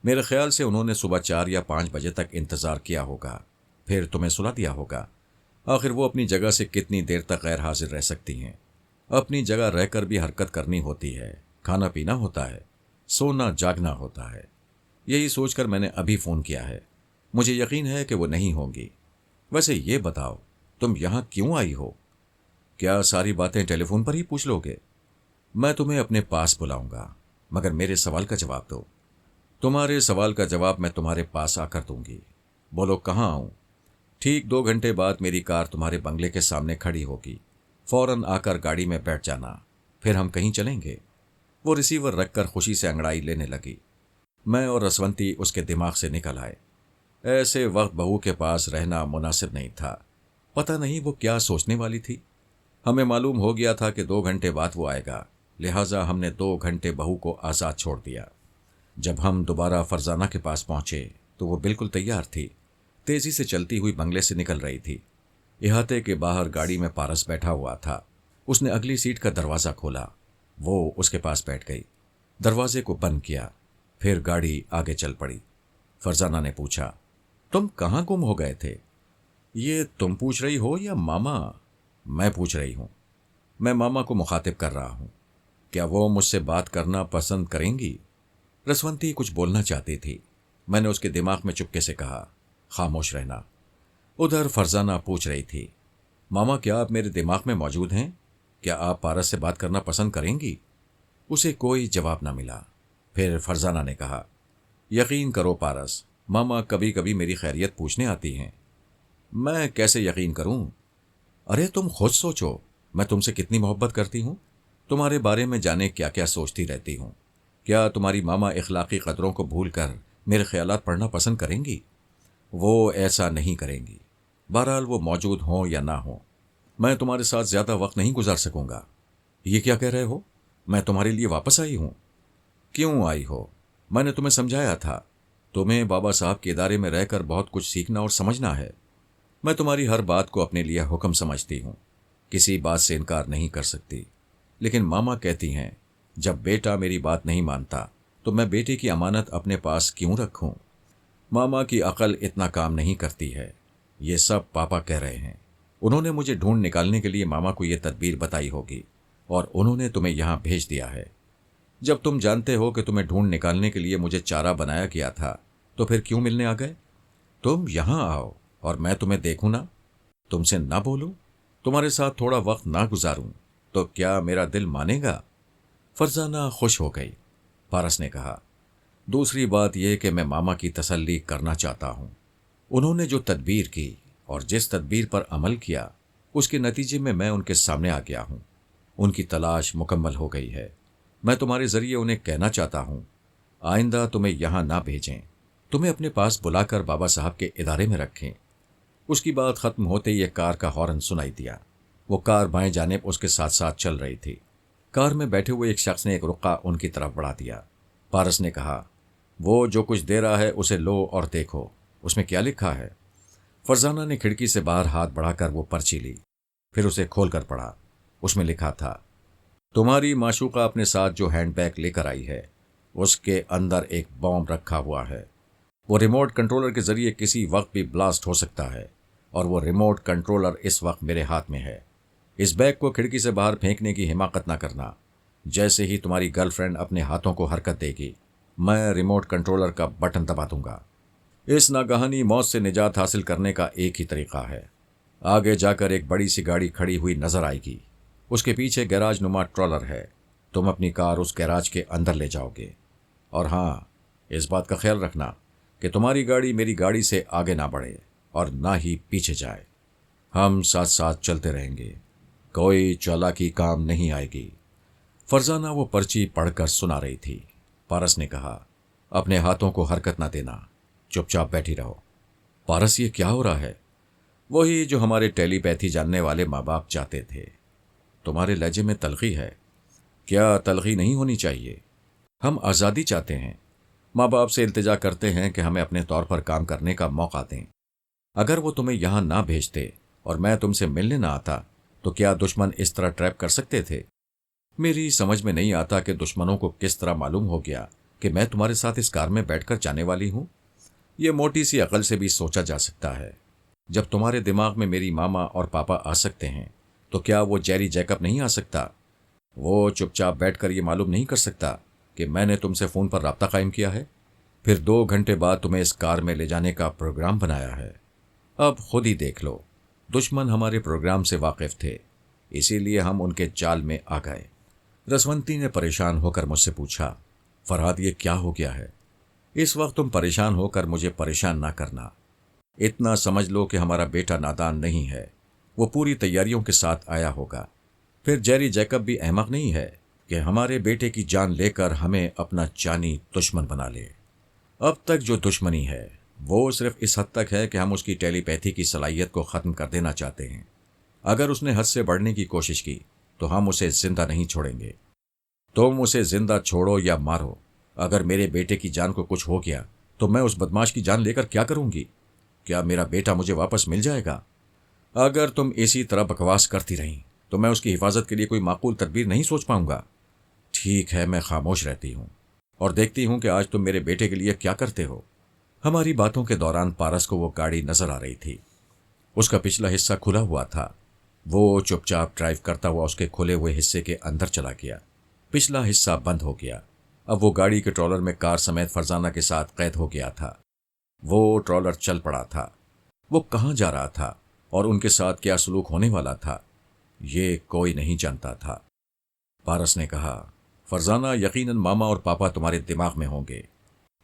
मेरे ख्याल से उन्होंने सुबह 4 या 5 बजे तक इंतज़ार किया होगा, फिर तुम्हें सुला दिया होगा। आखिर वो अपनी जगह से कितनी देर तक गैर हाजिर रह सकती हैं। अपनी जगह रहकर भी हरकत करनी होती है, खाना पीना होता है, सोना जागना होता है। यही सोचकर मैंने अभी फ़ोन किया है। मुझे यकीन है कि वो नहीं होंगी। वैसे ये बताओ, तुम यहाँ क्यों आई हो? क्या सारी बातें टेलीफोन पर ही पूछ लोगे? मैं तुम्हें अपने पास बुलाऊंगा, मगर मेरे सवाल का जवाब दो। तुम्हारे सवाल का जवाब मैं तुम्हारे पास आकर दूंगी। बोलो, कहाँ आऊं? ठीक 2 घंटे बाद मेरी कार तुम्हारे बंगले के सामने खड़ी होगी। फौरन आकर गाड़ी में बैठ जाना, फिर हम कहीं चलेंगे। वो रिसीवर रखकर खुशी से अंगड़ाई लेने लगी। मैं और रसवंती उसके दिमाग से निकल आए। ऐसे वक्त बहू के पास रहना मुनासिब नहीं था। पता नहीं वो क्या सोचने वाली थी। हमें मालूम हो गया था कि 2 घंटे बाद वो आएगा, लिहाजा हमने 2 घंटे बहू को आज़ाद छोड़ दिया। जब हम दोबारा फरजाना के पास पहुंचे तो वो बिल्कुल तैयार थी। तेजी से चलती हुई बंगले से निकल रही थी। इहाते के बाहर गाड़ी में पारस बैठा हुआ था। उसने अगली सीट का दरवाज़ा खोला। वो उसके पास बैठ गई, दरवाजे को बंद किया, फिर गाड़ी आगे चल पड़ी। फरजाना ने पूछा, तुम कहाँ गुम हो गए थे? ये तुम पूछ रही हो या मामा? मैं पूछ रही हूँ। मैं मामा को मुखातिब कर रहा हूँ। क्या वो मुझसे बात करना पसंद करेंगी? रसवंती कुछ बोलना चाहती थी। मैंने उसके दिमाग में चुपके से कहा, खामोश रहना। उधर फरजाना पूछ रही थी, मामा क्या आप मेरे दिमाग में मौजूद हैं? क्या आप पारस से बात करना पसंद करेंगी? उसे कोई जवाब न मिला। फिर फरजाना ने कहा, यकीन करो पारस, मामा कभी कभी मेरी खैरियत पूछने आती हैं। मैं कैसे यकीन करूं? अरे तुम खुद सोचो, मैं तुमसे कितनी मोहब्बत करती हूं। तुम्हारे बारे में जाने क्या क्या सोचती रहती हूं। क्या तुम्हारी मामा इखलाकी कदरों को भूलकर मेरे ख्यालात पढ़ना पसंद करेंगी? वो ऐसा नहीं करेंगी। बहरहाल वो मौजूद हों या ना हो, मैं तुम्हारे साथ ज़्यादा वक्त नहीं गुजार सकूंगा। ये क्या कह रहे हो? मैं तुम्हारे लिए वापस आई हूं। क्यों आई हो? मैंने तुम्हें समझाया था। तुम्हें बाबा साहब के इदारे में रहकर बहुत कुछ सीखना और समझना है। मैं तुम्हारी हर बात को अपने लिए हुक्म समझती हूँ, किसी बात से इनकार नहीं कर सकती। लेकिन मामा कहती हैं, जब बेटा मेरी बात नहीं मानता तो मैं बेटे की अमानत अपने पास क्यों रखूं? मामा की अकल इतना काम नहीं करती है। ये सब पापा कह रहे हैं। उन्होंने मुझे ढूंढ निकालने के लिए मामा को यह तदबीर बताई होगी और उन्होंने तुम्हें यहां भेज दिया है। जब तुम जानते हो कि तुम्हें ढूंढ निकालने के लिए मुझे चारा बनाया गया था, तो फिर क्यों मिलने आ गए? तुम यहां आओ और मैं तुम्हें देखूं ना, तुमसे ना बोलूं, तुम्हारे साथ थोड़ा वक्त ना गुजारूं, तो क्या मेरा दिल मानेगा? फरजाना खुश हो गई। पारस ने कहा, दूसरी बात यह कि मैं मामा की तसल्ली करना चाहता हूं। उन्होंने जो तदबीर की और जिस तदबीर पर अमल किया, उसके नतीजे में मैं उनके सामने आ गया हूं। उनकी तलाश मुकम्मल हो गई है। मैं तुम्हारे जरिए उन्हें कहना चाहता हूं, आइंदा तुम्हें यहां ना भेजें, तुम्हें अपने पास बुलाकर बाबा साहब के इदारे में रखें। उसकी बात खत्म होते ही एक कार का हॉर्न सुनाई दिया। वो कार बाएं जानिब उसके साथ साथ चल रही थी। कार में बैठे हुए एक शख्स ने एक रुक्का उनकी तरफ बढ़ा दिया। पारस ने कहा, वो जो कुछ दे रहा है उसे लो और देखो, उसमें क्या लिखा है? फरजाना ने खिड़की से बाहर हाथ बढ़ाकर वो पर्ची ली, फिर उसे खोलकर पढ़ा। उसमें लिखा था, तुम्हारी माशूका अपने साथ जो हैंडबैग लेकर आई है, उसके अंदर एक बॉम्ब रखा हुआ है। वो रिमोट कंट्रोलर के जरिए किसी वक्त भी ब्लास्ट हो सकता है और वो रिमोट कंट्रोलर इस वक्त मेरे हाथ में है। इस बैग को खिड़की से बाहर फेंकने की हिमाकत ना करना। जैसे ही तुम्हारी गर्लफ्रेंड अपने हाथों को हरकत देगी, मैं रिमोट कंट्रोलर का बटन दबा दूंगा। इस नागहानी मौत से निजात हासिल करने का एक ही तरीका है। आगे जाकर एक बड़ी सी गाड़ी खड़ी हुई नजर आएगी। उसके पीछे गैराज नुमा ट्रॉलर है। तुम अपनी कार उस गैराज के अंदर ले जाओगे। और हाँ, इस बात का ख्याल रखना कि तुम्हारी गाड़ी मेरी गाड़ी से आगे ना बढ़े और ना ही पीछे जाए। हम साथ साथ चलते रहेंगे, कोई चालाकी काम नहीं आएगी। फरजाना वो पर्ची पढ़कर सुना रही थी। पारस ने कहा, अपने हाथों को हरकत ना देना, चुपचाप बैठी रहो। पारस, ये क्या हो रहा है? वही जो हमारे टेलीपैथी जानने वाले माँ बाप चाहते थे। तुम्हारे लहजे में तलखी है। क्या तलखी नहीं होनी चाहिए? हम आज़ादी चाहते हैं। माँ बाप से इल्तिजा करते हैं कि हमें अपने तौर पर काम करने का मौका दें। अगर वो तुम्हें यहां ना भेजते और मैं तुमसे मिलने ना आता, तो क्या दुश्मन इस तरह ट्रैप कर सकते थे? मेरी समझ में नहीं आता कि दुश्मनों को किस तरह मालूम हो गया कि मैं तुम्हारे साथ इस कार में बैठकर जाने वाली हूं। ये मोटी सी अकल से भी सोचा जा सकता है। जब तुम्हारे दिमाग में मेरी मामा और पापा आ सकते हैं, तो क्या वो जेरी जैकब नहीं आ सकता? वो चुपचाप बैठकर ये मालूम नहीं कर सकता कि मैंने तुमसे फ़ोन पर राब्ता कायम किया है, फिर 2 घंटे बाद तुम्हें इस कार में ले जाने का प्रोग्राम बनाया है। अब खुद ही देख लो, दुश्मन हमारे प्रोग्राम से वाकिफ थे, इसीलिए हम उनके जाल में आ गए। रसवंती ने परेशान होकर मुझसे पूछा, फरहाद, ये क्या हो गया है? इस वक्त तुम परेशान होकर मुझे परेशान ना करना। इतना समझ लो कि हमारा बेटा नादान नहीं है, वो पूरी तैयारियों के साथ आया होगा। फिर जेरी जैकब भी अहमक नहीं है कि हमारे बेटे की जान लेकर हमें अपना जानी दुश्मन बना ले। अब तक जो दुश्मनी है वो सिर्फ इस हद तक है कि हम उसकी टेलीपैथी की सलाहियत को ख़त्म कर देना चाहते हैं। अगर उसने हद से बढ़ने की कोशिश की तो हम उसे जिंदा नहीं छोड़ेंगे। तुम उसे जिंदा छोड़ो या मारो, अगर मेरे बेटे की जान को कुछ हो गया तो मैं उस बदमाश की जान लेकर क्या करूंगी? क्या मेरा बेटा मुझे वापस मिल जाएगा? अगर तुम इसी तरह बकवास करती रहीं तो मैं उसकी हिफाजत के लिए कोई माकूल तदबीर नहीं सोच पाऊंगा। ठीक है, मैं खामोश रहती हूँ और देखती हूँ कि आज तुम मेरे बेटे के लिए क्या करते हो। हमारी बातों के दौरान पारस को वो गाड़ी नजर आ रही थी। उसका पिछला हिस्सा खुला हुआ था। वो चुपचाप ड्राइव करता हुआ उसके खुले हुए हिस्से के अंदर चला गया। पिछला हिस्सा बंद हो गया। अब वो गाड़ी के ट्रॉलर में कार समेत फरजाना के साथ कैद हो गया था। वो ट्रॉलर चल पड़ा था। वो कहाँ जा रहा था और उनके साथ क्या सलूक होने वाला था, ये कोई नहीं जानता था। पारस ने कहा, फरजाना, यकीनन मामा और पापा तुम्हारे दिमाग में होंगे।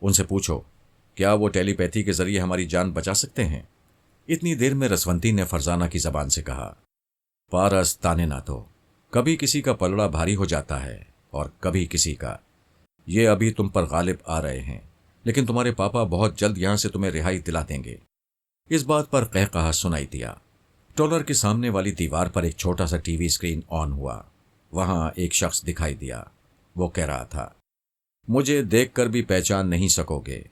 उनसे पूछो, क्या वो टेलीपैथी के जरिए हमारी जान बचा सकते हैं? इतनी देर में रसवंती ने फरजाना की जबान से कहा, पारस, ताने ना दो। कभी किसी का पलड़ा भारी हो जाता है और कभी किसी का। ये अभी तुम पर गालिब आ रहे हैं, लेकिन तुम्हारे पापा बहुत जल्द यहां से तुम्हें रिहाई दिला देंगे। इस बात पर कहकहा सुनाई दिया। ट्रॉलर के सामने वाली दीवार पर एक छोटा सा टीवी स्क्रीन ऑन हुआ। वहां एक शख्स दिखाई दिया। वो कह रहा था, मुझे देखकर भी पहचान नहीं सकोगे,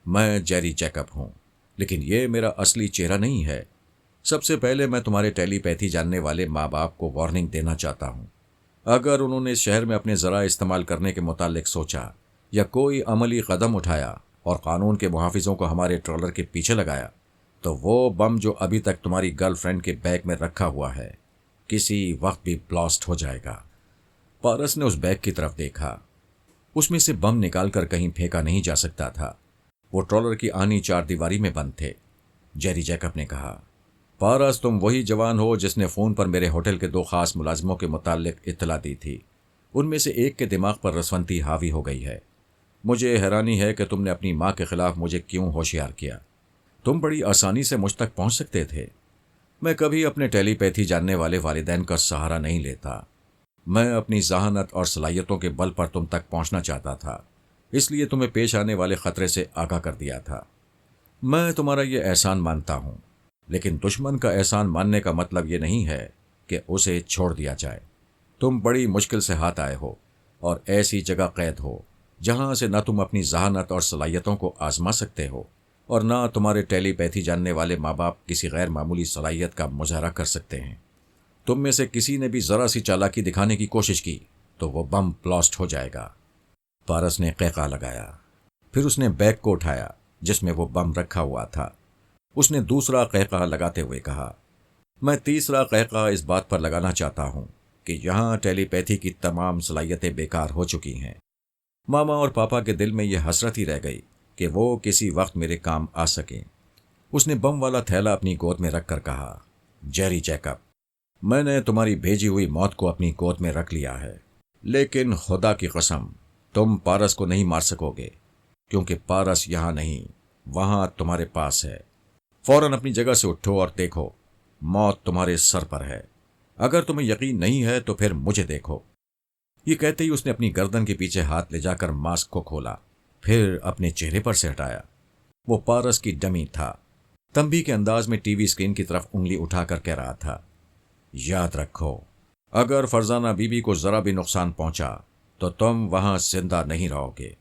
मैं जेरी जैकब हूँ, लेकिन ये मेरा असली चेहरा नहीं है। सबसे पहले मैं तुम्हारे टेलीपैथी जानने वाले माँ बाप को वार्निंग देना चाहता हूँ। अगर उन्होंने इस शहर में अपने ज़रा इस्तेमाल करने के मुतालिक सोचा या कोई अमली कदम उठाया और कानून के मुहाफिजों को हमारे ट्रॉलर के पीछे लगाया, तो वो बम जो अभी तक तुम्हारी गर्लफ्रेंड के बैग में रखा हुआ है किसी वक्त भी ब्लास्ट हो जाएगा। पारस ने उस बैग की तरफ देखा। उसमें से बम निकालकर कहीं फेंका नहीं जा सकता था। वो ट्रॉलर की आनी चार दीवारी में बंद थे। जेरी जैकब ने कहा, पारस, तुम वही जवान हो जिसने फ़ोन पर मेरे होटल के दो खास मुलाजिमों के मुतालिक इत्तला दी थी। उनमें से एक के दिमाग पर रसवंती हावी हो गई है। मुझे हैरानी है कि तुमने अपनी माँ के खिलाफ मुझे क्यों होशियार किया। तुम बड़ी आसानी से मुझ तक पहुंच सकते थे। मैं कभी अपने टेलीपैथी जानने वाले वालिदैन का सहारा नहीं लेता। मैं अपनी जहानत और सलाहियतों के बल पर तुम तक पहुंचना चाहता था, इसलिए तुम्हें पेश आने वाले खतरे से आगाह कर दिया था। मैं तुम्हारा ये एहसान मानता हूं, लेकिन दुश्मन का एहसान मानने का मतलब ये नहीं है कि उसे छोड़ दिया जाए। तुम बड़ी मुश्किल से हाथ आए हो और ऐसी जगह कैद हो जहां से न तुम अपनी जहानत और सलाहियतों को आजमा सकते हो और ना तुम्हारे टेलीपैथी जानने वाले माँ बाप किसी गैर मामूली सलाहियत का मुजाहरा कर सकते हैं। तुम में से किसी ने भी जरा सी चालाकी दिखाने की कोशिश की तो वो बम ब्लास्ट हो जाएगा। पारस ने कैका लगाया। फिर उसने बैग को उठाया जिसमें वो बम रखा हुआ था। उसने दूसरा कैका लगाते हुए कहा, मैं तीसरा कैका इस बात पर लगाना चाहता हूं कि यहां टेलीपैथी की तमाम सलाहियतें बेकार हो चुकी हैं। मामा और पापा के दिल में यह हसरत ही रह गई कि वो किसी वक्त मेरे काम आ सकें। उसने बम वाला थैला अपनी गोद में रखकर कहा, जेरी जैकब, मैंने तुम्हारी भेजी हुई मौत को अपनी गोद में रख लिया है, लेकिन खुदा की कसम तुम पारस को नहीं मार सकोगे, क्योंकि पारस यहां नहीं, वहां तुम्हारे पास है। फौरन अपनी जगह से उठो और देखो, मौत तुम्हारे सर पर है। अगर तुम्हें यकीन नहीं है तो फिर मुझे देखो। ये कहते ही उसने अपनी गर्दन के पीछे हाथ ले जाकर मास्क को खोला, फिर अपने चेहरे पर से हटाया। वो पारस की डमी था। तंबी के अंदाज में टीवी स्क्रीन की तरफ उंगली उठाकर कह रहा था, याद रखो, अगर फरजाना बीबी को जरा भी नुकसान पहुंचा तो तुम वहां जिंदा नहीं रहोगे।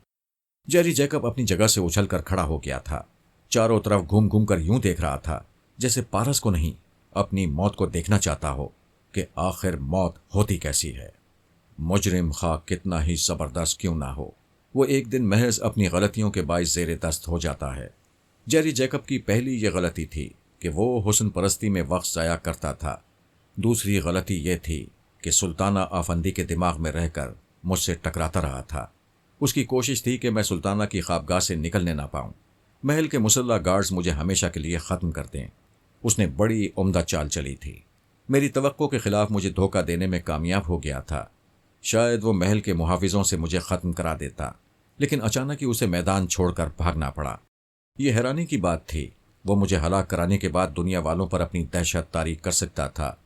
जेरी जैकब अपनी जगह से उछलकर खड़ा हो गया था। चारों तरफ घूम घूम कर यूं देख रहा था जैसे पारस को नहीं, अपनी मौत को देखना चाहता हो कि आखिर मौत होती कैसी है। मुजरिम खा कितना ही जबरदस्त क्यों ना हो, वो एक दिन महज अपनी गलतियों के बाइस जेरे दस्त हो जाता है। जेरी जैकब की पहली ये गलती थी कि वो हुस्न परस्ती में वक्त जाया करता था। दूसरी गलती यह थी कि सुल्ताना आफंदी के दिमाग में रहकर मुझसे टकराता रहा था। उसकी कोशिश थी कि मैं सुल्ताना की ख्वाबगाह से निकलने ना पाऊं। महल के मुसल्ला गार्ड्स मुझे हमेशा के लिए ख़त्म कर दें। उसने बड़ी उम्दा चाल चली थी। मेरी तवक्को के खिलाफ मुझे धोखा देने में कामयाब हो गया था। शायद वो महल के मुहाफिजों से मुझे ख़त्म करा देता, लेकिन अचानक ही उसे मैदान छोड़कर भागना पड़ा। ये हैरानी की बात थी, वो मुझे हलाक कराने के बाद दुनिया वालों पर अपनी दहशत तारी कर सकता था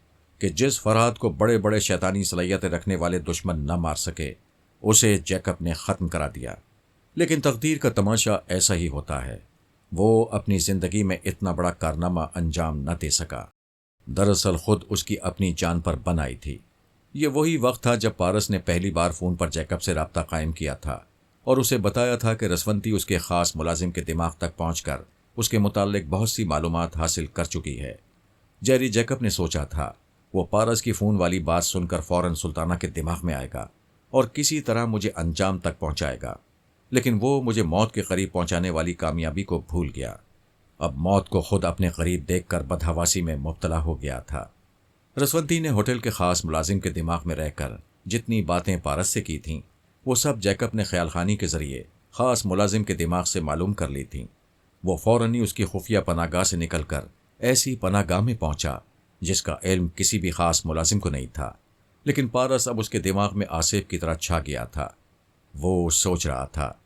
कि जिस फरहाद को बड़े बड़े शैतानी सलाहियतें रखने वाले दुश्मन न मार सके, उसे जैकब ने ख़त्म करा दिया। लेकिन तकदीर का तमाशा ऐसा ही होता है। वो अपनी ज़िंदगी में इतना बड़ा कारनामा अंजाम न दे सका। दरअसल खुद उसकी अपनी जान पर बन आई थी। ये वही वक्त था जब पारस ने पहली बार फ़ोन पर जैकब से रब्ता कायम किया था और उसे बताया था कि रसवंती उसके ख़ास मुलाजिम के दिमाग तक पहुंचकर उसके मुताल्लिक बहुत सी मालूमात हासिल कर चुकी है। जेरी जैकब ने सोचा था वो पारस की फ़ोन वाली बात सुनकर फ़ौरन सुल्ताना के दिमाग में आएगा और किसी तरह मुझे अंजाम तक पहुंचाएगा, लेकिन वो मुझे मौत के करीब पहुंचाने वाली कामयाबी को भूल गया। अब मौत को खुद अपने करीब देखकर बदहवासी में मुब्तला हो गया था। रसवंती ने होटल के ख़ास मुलाजिम के दिमाग में रहकर जितनी बातें पारस से की थीं, वो सब जैकब ने ख्यालखानी के ज़रिए ख़ास मुलाजिम के दिमाग से मालूम कर ली थीं। वो फ़ौरन ही उसकी खुफिया पनागाह से निकलकर ऐसी पनागाह में पहुंचा जिसका इल्म किसी भी ख़ास मुलाजिम को नहीं था, लेकिन पारस अब उसके दिमाग में आसेब की तरह छा गया था। वो सोच रहा था,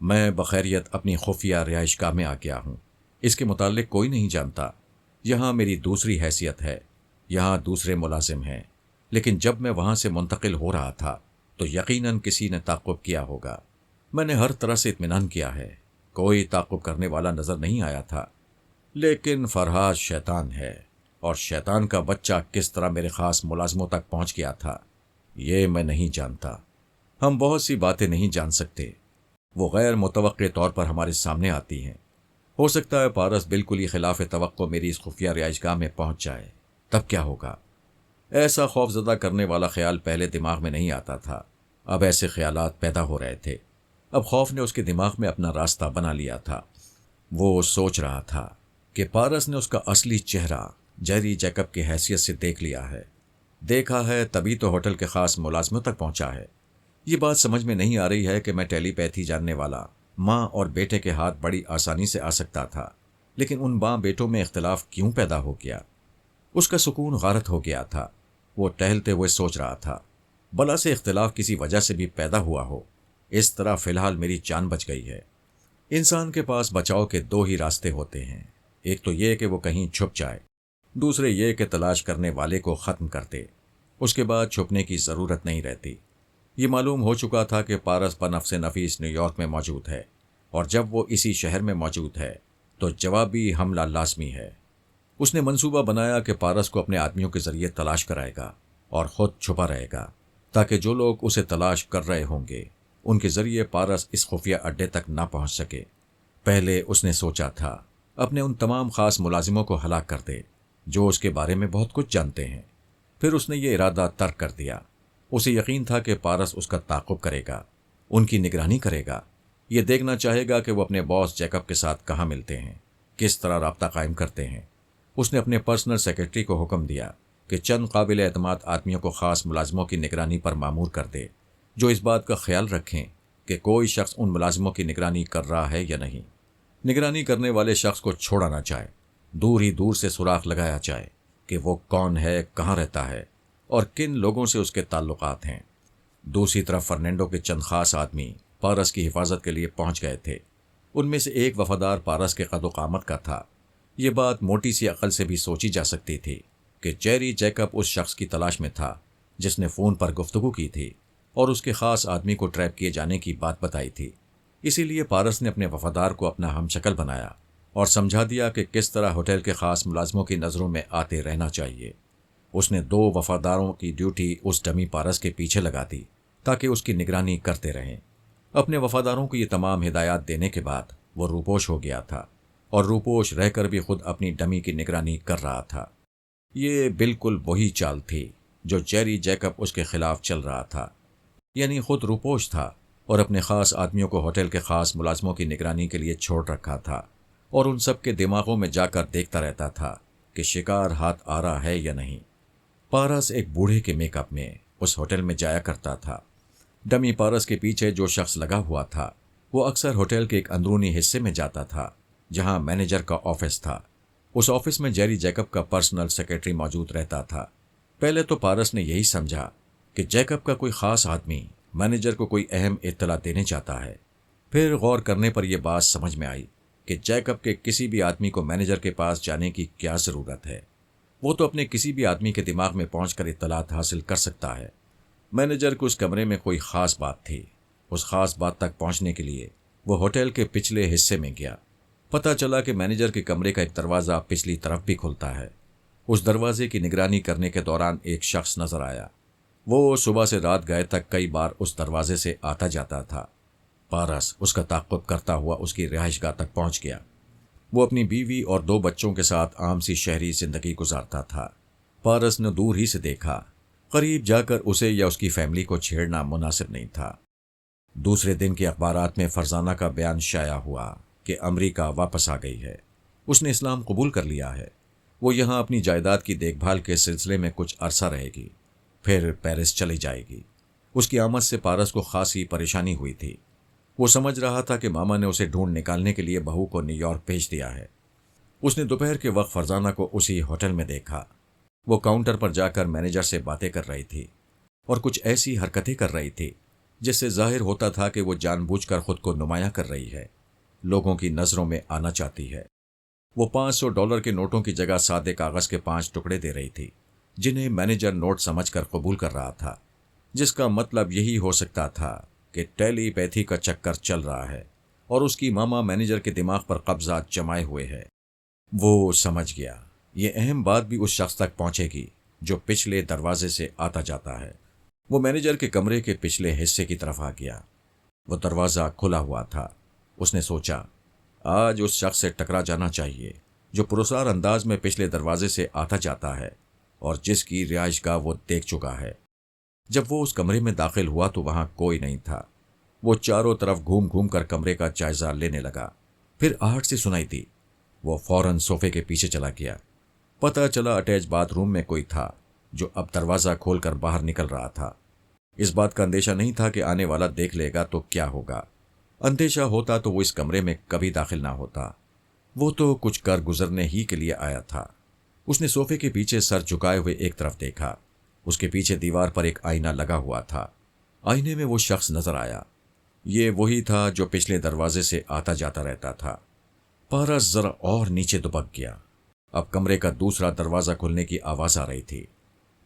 मैं बखैरियत अपनी खुफिया रिहाइशगाह में आ गया हूँ। इसके मुताल्लिक कोई नहीं जानता। यहाँ मेरी दूसरी हैसियत है, यहाँ दूसरे मुलाजिम हैं, लेकिन जब मैं वहाँ से मुंतकिल हो रहा था तो यकीनन किसी ने ताक़ुब किया होगा। मैंने हर तरह से इत्मीनान किया है, कोई ताक़ुब करने वाला नज़र नहीं आया था। लेकिन फरहाद शैतान है और शैतान का बच्चा किस तरह मेरे ख़ास मुलाजमों तक पहुँच गया था, ये मैं नहीं जानता। हम बहुत सी बातें नहीं जान सकते, वो गैर मुतवक्के तौर पर हमारे सामने आती हैं। हो सकता है पारस बिल्कुल ही खिलाफ तवक्को मेरी इस खुफिया रिहाइशगाह में पहुंच जाए, तब क्या होगा? ऐसा खौफजदा करने वाला ख्याल पहले दिमाग में नहीं आता था, अब ऐसे ख्यालात पैदा हो रहे थे। अब खौफ ने उसके दिमाग में अपना रास्ता बना लिया था। वो सोच रहा था कि पारस ने उसका असली चेहरा जेरी जैकब की हैसियत से देख लिया है, देखा है तभी तो होटल के खास मुलाजमों तक पहुंचा है। ये बात समझ में नहीं आ रही है कि मैं टेलीपैथी जानने वाला माँ और बेटे के हाथ बड़ी आसानी से आ सकता था, लेकिन उन माँ बेटों में इख्तलाफ क्यों पैदा हो गया? उसका सुकून गारत हो गया था। वो टहलते हुए सोच रहा था, भला से इख्तलाफ किसी वजह से भी पैदा हुआ हो। इस तरह फिलहाल मेरी जान बच गई है। इंसान के पास बचाव के दो ही रास्ते होते हैं, एक तो ये कि वो कहीं छुप जाए, दूसरे ये कि तलाश करने वाले को ख़त्म कर दे। उसके बाद छुपने की ज़रूरत नहीं रहती। ये मालूम हो चुका था कि पारस बनफ़्स नफीस न्यूयॉर्क में मौजूद है, और जब वो इसी शहर में मौजूद है तो जवाबी हमला लाजमी है। उसने मंसूबा बनाया कि पारस को अपने आदमियों के जरिए तलाश कराएगा और ख़ुद छुपा रहेगा, ताकि जो लोग उसे तलाश कर रहे होंगे उनके जरिए पारस इस खुफिया अड्डे तक ना पहुंच सके। पहले उसने सोचा था अपने उन तमाम खास मुलाजिमों को हलाक कर दे जो उसके बारे में बहुत कुछ जानते हैं। फिर उसने ये इरादा तर्क कर दिया। उसे यकीन था कि पारस उसका ताक़ुब करेगा, उनकी निगरानी करेगा, ये देखना चाहेगा कि वो अपने बॉस जैकब के साथ कहाँ मिलते हैं, किस तरह राब्ता कायम करते हैं। उसने अपने पर्सनल सेक्रेटरी को हुक्म दिया कि चंद काबिल एतमाद आदमियों को ख़ास मुलाजमों की निगरानी पर मामूर कर दे, जो इस बात का ख्याल रखें कि कोई शख्स उन मुलाजमों की निगरानी कर रहा है या नहीं। निगरानी करने वाले शख्स को छोड़ा ना जाए, दूर ही दूर से सुराख लगाया जाए कि वो कौन है, कहाँ रहता है और किन लोगों से उसके ताल्लुकात हैं। दूसरी तरफ फर्नेंडो के चंद खास आदमी पारस की हिफाजत के लिए पहुंच गए थे। उनमें से एक वफादार पारस के कदो-कामत का था। ये बात मोटी सी अकल से भी सोची जा सकती थी कि जेरी जैकब उस शख्स की तलाश में था जिसने फ़ोन पर गुफ्तगू की थी और उसके ख़ास आदमी को ट्रैप किए जाने की बात बताई थी। इसीलिए पारस ने अपने वफादार को अपना हमशक्ल बनाया और समझा दिया कि किस तरह होटल के ख़ास मुलाजमों की नज़रों में आते रहना चाहिए। उसने दो वफादारों की ड्यूटी उस डमी पारस के पीछे लगा दी ताकि उसकी निगरानी करते रहें। अपने वफादारों को ये तमाम हिदायत देने के बाद वो रूपोश हो गया था और रूपोश रहकर भी खुद अपनी डमी की निगरानी कर रहा था। ये बिल्कुल वही चाल थी जो जेरी जैकब उसके खिलाफ चल रहा था, यानी खुद रूपोश था और अपने ख़ास आदमियों को होटल के ख़ास मुलाजमों की निगरानी के लिए छोड़ रखा था और उन सब के दिमागों में जाकर देखता रहता था कि शिकार हाथ आ रहा है या नहीं। पारस एक बूढ़े के मेकअप में उस होटल में जाया करता था। डमी पारस के पीछे जो शख्स लगा हुआ था वो अक्सर होटल के एक अंदरूनी हिस्से में जाता था जहां मैनेजर का ऑफिस था। उस ऑफिस में जेरी जैकब का पर्सनल सेक्रेटरी मौजूद रहता था। पहले तो पारस ने यही समझा कि जैकब का कोई ख़ास आदमी मैनेजर को कोई अहम इत्तला देने चाहता है। फिर गौर करने पर यह बात समझ में आई कि जैकब के किसी भी आदमी को मैनेजर के पास जाने की क्या ज़रूरत है। वो तो अपने किसी भी आदमी के दिमाग में पहुंचकर इत्तलात हासिल कर सकता है। मैनेजर को उस कमरे में कोई ख़ास बात थी। उस ख़ास बात तक पहुंचने के लिए वो होटल के पिछले हिस्से में गया। पता चला कि मैनेजर के कमरे का एक दरवाज़ा पिछली तरफ भी खुलता है। उस दरवाजे की निगरानी करने के दौरान एक शख्स नजर आया। वो सुबह से रात गए तक कई बार उस दरवाजे से आता जाता था। पारस उसका ताक़ुब करता हुआ उसकी रिहाइशगाह तक पहुंच गया। वो अपनी बीवी और दो बच्चों के साथ आम सी शहरी जिंदगी गुजारता था। पारस ने दूर ही से देखा, करीब जाकर उसे या उसकी फैमिली को छेड़ना मुनासिब नहीं था। दूसरे दिन के अखबारात में फरजाना का बयान शाया हुआ कि अमरीका वापस आ गई है। उसने इस्लाम कबूल कर लिया है। वो यहाँ अपनी जायदाद की देखभाल के सिलसिले में कुछ अरसा रहेगी, फिर पेरिस चली जाएगी। उसकी आमद से पारस को खासी परेशानी हुई थी। वो समझ रहा था कि मामा ने उसे ढूंढ निकालने के लिए बहू को न्यूयॉर्क भेज दिया है। उसने दोपहर के वक्त फरजाना को उसी होटल में देखा। वो काउंटर पर जाकर मैनेजर से बातें कर रही थी और कुछ ऐसी हरकतें कर रही थी जिससे जाहिर होता था कि वो जानबूझकर खुद को नुमायां कर रही है, लोगों की नज़रों में आना चाहती है। वो $500 के नोटों की जगह सादे कागज़ के 5 टुकड़े दे रही थी, जिन्हें मैनेजर नोट समझकर कबूल कर रहा था, जिसका मतलब यही हो सकता था कि टेलीपैथी का चक्कर चल रहा है और उसकी मामा मैनेजर के दिमाग पर कब्जा जमाए हुए है। वो समझ गया ये अहम बात भी उस शख्स तक पहुंचेगी जो पिछले दरवाजे से आता जाता है। वो मैनेजर के कमरे के पिछले हिस्से की तरफ आ गया। वो दरवाज़ा खुला हुआ था। उसने सोचा, आज उस शख्स से टकरा जाना चाहिए जो पुरस्कार अंदाज में पिछले दरवाजे से आता जाता है और जिसकी रिहाइशगाह वो देख चुका है। जब वो उस कमरे में दाखिल हुआ तो वहां कोई नहीं था। वो चारों तरफ घूम घूम कर कमरे का जायजा लेने लगा। फिर आहट से सुनाई दी। वो फौरन सोफे के पीछे चला गया। पता चला अटैच बाथरूम में कोई था जो अब दरवाज़ा खोलकर बाहर निकल रहा था। इस बात का अंदेशा नहीं था कि आने वाला देख लेगा तो क्या होगा। अंदेशा होता तो वो इस कमरे में कभी दाखिल ना होता। वो तो कुछ कर गुजरने ही के लिए आया था। उसने सोफे के पीछे सर झुकाए हुए एक तरफ देखा। उसके पीछे दीवार पर एक आईना लगा हुआ था। आईने में वो शख्स नजर आया। ये वही था जो पिछले दरवाजे से आता जाता रहता था। पारस जरा और नीचे दुबक गया। अब कमरे का दूसरा दरवाजा खुलने की आवाज आ रही थी।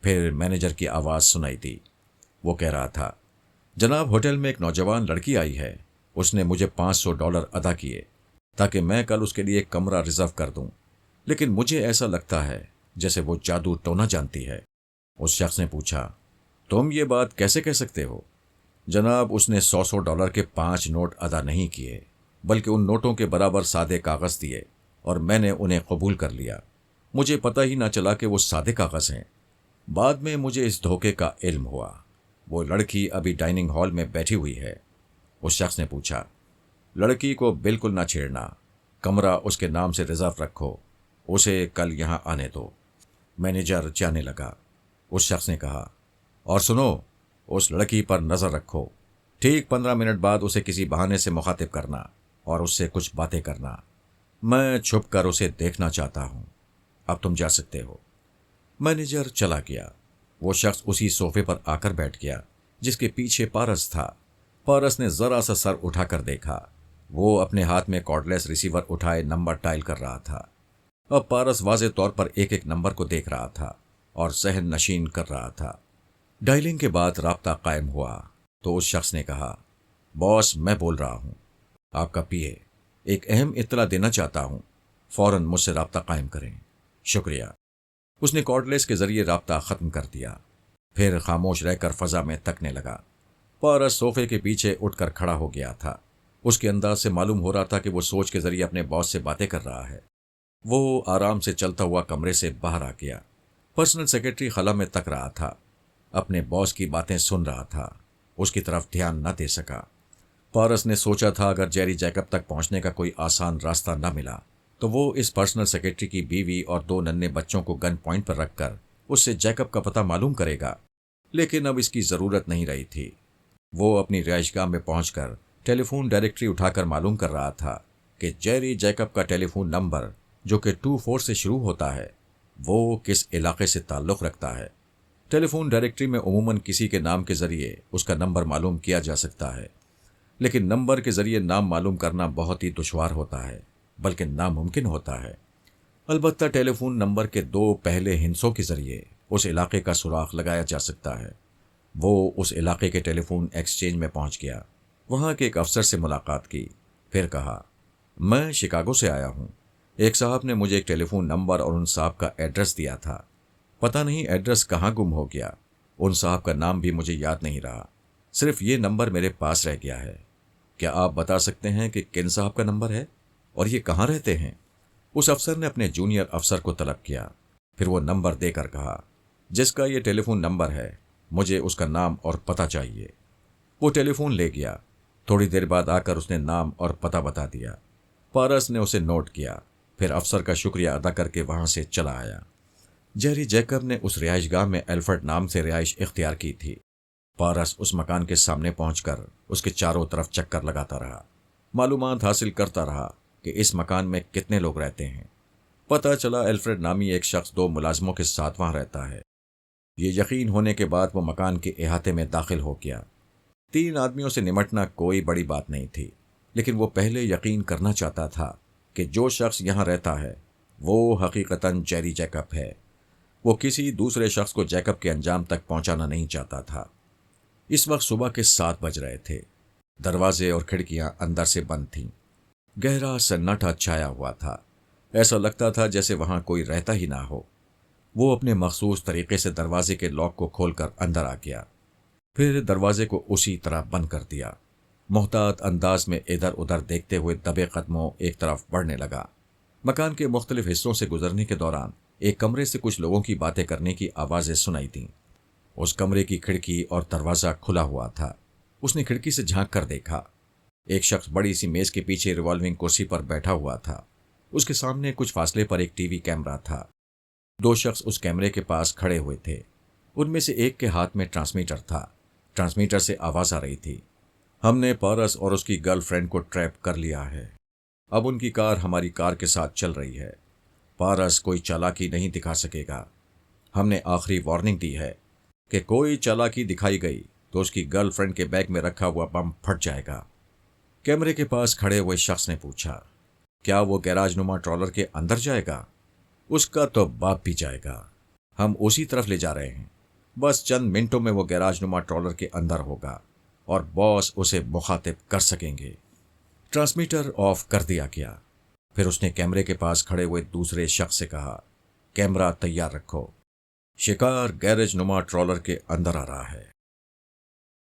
फिर मैनेजर की आवाज सुनाई दी। वो कह रहा था, जनाब, होटल में एक नौजवान लड़की आई है। उसने मुझे $500 अदा किए ताकि मैं कल उसके लिए एक कमरा रिजर्व कर दूं, लेकिन मुझे ऐसा लगता है जैसे वो जादू टोना जानती है। उस शख्स ने पूछा, तुम ये बात कैसे कह सकते हो? जनाब, उसने $100 के 5 नोट अदा नहीं किए, बल्कि उन नोटों के बराबर सादे कागज दिए और मैंने उन्हें कबूल कर लिया। मुझे पता ही ना चला कि वो सादे कागज हैं। बाद में मुझे इस धोखे का इल्म हुआ। वो लड़की अभी डाइनिंग हॉल में बैठी हुई है। उस शख्स ने पूछा, लड़की को बिल्कुल ना छेड़ना, कमरा उसके नाम से रिजर्व रखो, उसे कल यहां आने दो। मैनेजर जाने लगा। उस शख्स ने कहा, और सुनो, उस लड़की पर नजर रखो। ठीक 15 मिनट बाद उसे किसी बहाने से मुखातिब करना और उससे कुछ बातें करना। मैं छुप कर उसे देखना चाहता हूं। अब तुम जा सकते हो। मैनेजर चला गया। वो शख्स उसी सोफे पर आकर बैठ गया जिसके पीछे पारस था। पारस ने जरा सा सर उठाकर देखा। वो अपने हाथ में कॉर्डलेस रिसीवर उठाए नंबर डायल कर रहा था। अब पारस वाज़े तौर पर एक एक नंबर को देख रहा था और सहन नशीन कर रहा था। डायलिंग के बाद राब्ता कायम हुआ तो उस शख्स ने कहा, बॉस, मैं बोल रहा हूं, आपका पीए। एक अहम इत्तला देना चाहता हूं। फौरन मुझसे राब्ता कायम करें। शुक्रिया। उसने कॉर्डलेस के जरिए राब्ता खत्म कर दिया। फिर खामोश रहकर फजा में तकने लगा। पारस सोफे के पीछे उठकर खड़ा हो गया था। उसके अंदाज से मालूम हो रहा था कि वो सोच के जरिए अपने बॉस से बातें कर रहा है। वो आराम से चलता हुआ कमरे से बाहर आ गया। पर्सनल सेक्रेटरी खला में तक रहा था। अपने बॉस की बातें सुन रहा था। उसकी तरफ ध्यान न दे सका। पारस ने सोचा था अगर जेरी जैकब तक पहुंचने का कोई आसान रास्ता न मिला तो वो इस पर्सनल सेक्रेटरी की बीवी और 2 नन्हे बच्चों को गन पॉइंट पर रखकर उससे जैकब का पता मालूम करेगा। लेकिन अब इसकी जरूरत नहीं रही थी। वो अपनी रिहाइशगाह में पहुंचकर टेलीफोन डायरेक्टरी उठाकर मालूम कर रहा था कि जेरी जैकब का टेलीफोन नंबर, जो कि 24 से शुरू होता है, वो किस इलाके से ताल्लुक़ रखता है। टेलीफोन डायरेक्टरी में उमूमन किसी के नाम के जरिए उसका नंबर मालूम किया जा सकता है, लेकिन नंबर के जरिए नाम मालूम करना बहुत ही दुश्वार होता है, बल्कि नामुमकिन होता है। अलबत्ता टेलीफोन नंबर के 2 पहले हिंसों के जरिए उस इलाके का सुराग लगाया जा सकता है। वो उस इलाके के टेलीफोन एक्सचेंज में पहुंच गया। वहां के एक अफसर से मुलाकात की। फिर कहा, मैं शिकागो से आया हूं। एक साहब ने मुझे एक टेलीफोन नंबर और उन साहब का एड्रेस दिया था। पता नहीं एड्रेस कहाँ गुम हो गया। उन साहब का नाम भी मुझे याद नहीं रहा। सिर्फ ये नंबर मेरे पास रह गया है। क्या आप बता सकते हैं कि किन साहब का नंबर है और ये कहाँ रहते हैं? उस अफसर ने अपने जूनियर अफसर को तलब किया। फिर वो नंबर देकर कहा, जिसका ये टेलीफोन नंबर है, मुझे उसका नाम और पता चाहिए। वो टेलीफोन ले गया। थोड़ी देर बाद आकर उसने नाम और पता बता दिया। पारस ने उसे नोट किया। फिर अफसर का शुक्रिया अदा करके वहां से चला आया। जेरी जैकब ने उस रिहाइशगाह में एल्फर्ड नाम से रिहाइश इख्तियार की थी। पारस उस मकान के सामने पहुंचकर उसके चारों तरफ चक्कर लगाता रहा। मालूमात हासिल करता रहा कि इस मकान में कितने लोग रहते हैं। पता चला एल्फ्रेड नामी एक शख्स 2 मुलाजमों के साथ वहां रहता है। ये यकीन होने के बाद वो मकान के अहाते में दाखिल हो गया। 3 आदमियों से निमटना कोई बड़ी बात नहीं थी, लेकिन वो पहले यकीन करना चाहता था कि जो शख्स यहाँ रहता है वो हकीकतन जेरी जैकब है। वो किसी दूसरे शख्स को जैकब के अंजाम तक पहुंचाना नहीं चाहता था। इस वक्त सुबह के 7 बज रहे थे। दरवाजे और खिड़कियां अंदर से बंद थीं। गहरा सन्नाटा छाया हुआ था। ऐसा लगता था जैसे वहां कोई रहता ही ना हो। वो अपने मखसूस तरीके से दरवाजे के लॉक को खोलकर अंदर आ गया। फिर दरवाजे को उसी तरह बंद कर दिया। मोहतात अंदाज में इधर उधर देखते हुए दबे कदमों एक तरफ बढ़ने लगा। मकान के मुख्तलिफ हिस्सों से गुजरने के दौरान एक कमरे से कुछ लोगों की बातें करने की आवाज़ें सुनाई दीं। उस कमरे की खिड़की और दरवाज़ा खुला हुआ था। उसने खिड़की से झांक कर देखा। एक शख्स बड़ी सी मेज़ के पीछे रिवॉल्विंग कुर्सी पर बैठा हुआ था। उसके सामने कुछ फासले पर एक टीवी कैमरा था। दो शख्स उस कैमरे के पास खड़े हुए थे। उनमें से एक के हाथ में ट्रांसमीटर था। ट्रांसमीटर से आवाज़ आ रही थी, हमने पारस और उसकी गर्लफ्रेंड को ट्रैप कर लिया है। अब उनकी कार हमारी कार के साथ चल रही है। पारस कोई चालाकी नहीं दिखा सकेगा। हमने आखिरी वार्निंग दी है कि कोई चालाकी दिखाई गई तो उसकी गर्लफ्रेंड के बैग में रखा हुआ बम फट जाएगा। कैमरे के पास खड़े हुए शख्स ने पूछा, क्या वो गैराज नुमा ट्रॉलर के अंदर जाएगा? उसका तो बाप भी जाएगा। हम उसी तरफ ले जा रहे हैं। बस चंद मिनटों में वो गैराज नुमा ट्रॉलर के अंदर होगा और बॉस उसे मुखातिब कर सकेंगे। ट्रांसमीटर ऑफ कर दिया गया। फिर उसने कैमरे के पास खड़े हुए दूसरे शख्स से कहा, कैमरा तैयार रखो, शिकार गैरेज नुमा ट्रॉलर के अंदर आ रहा है।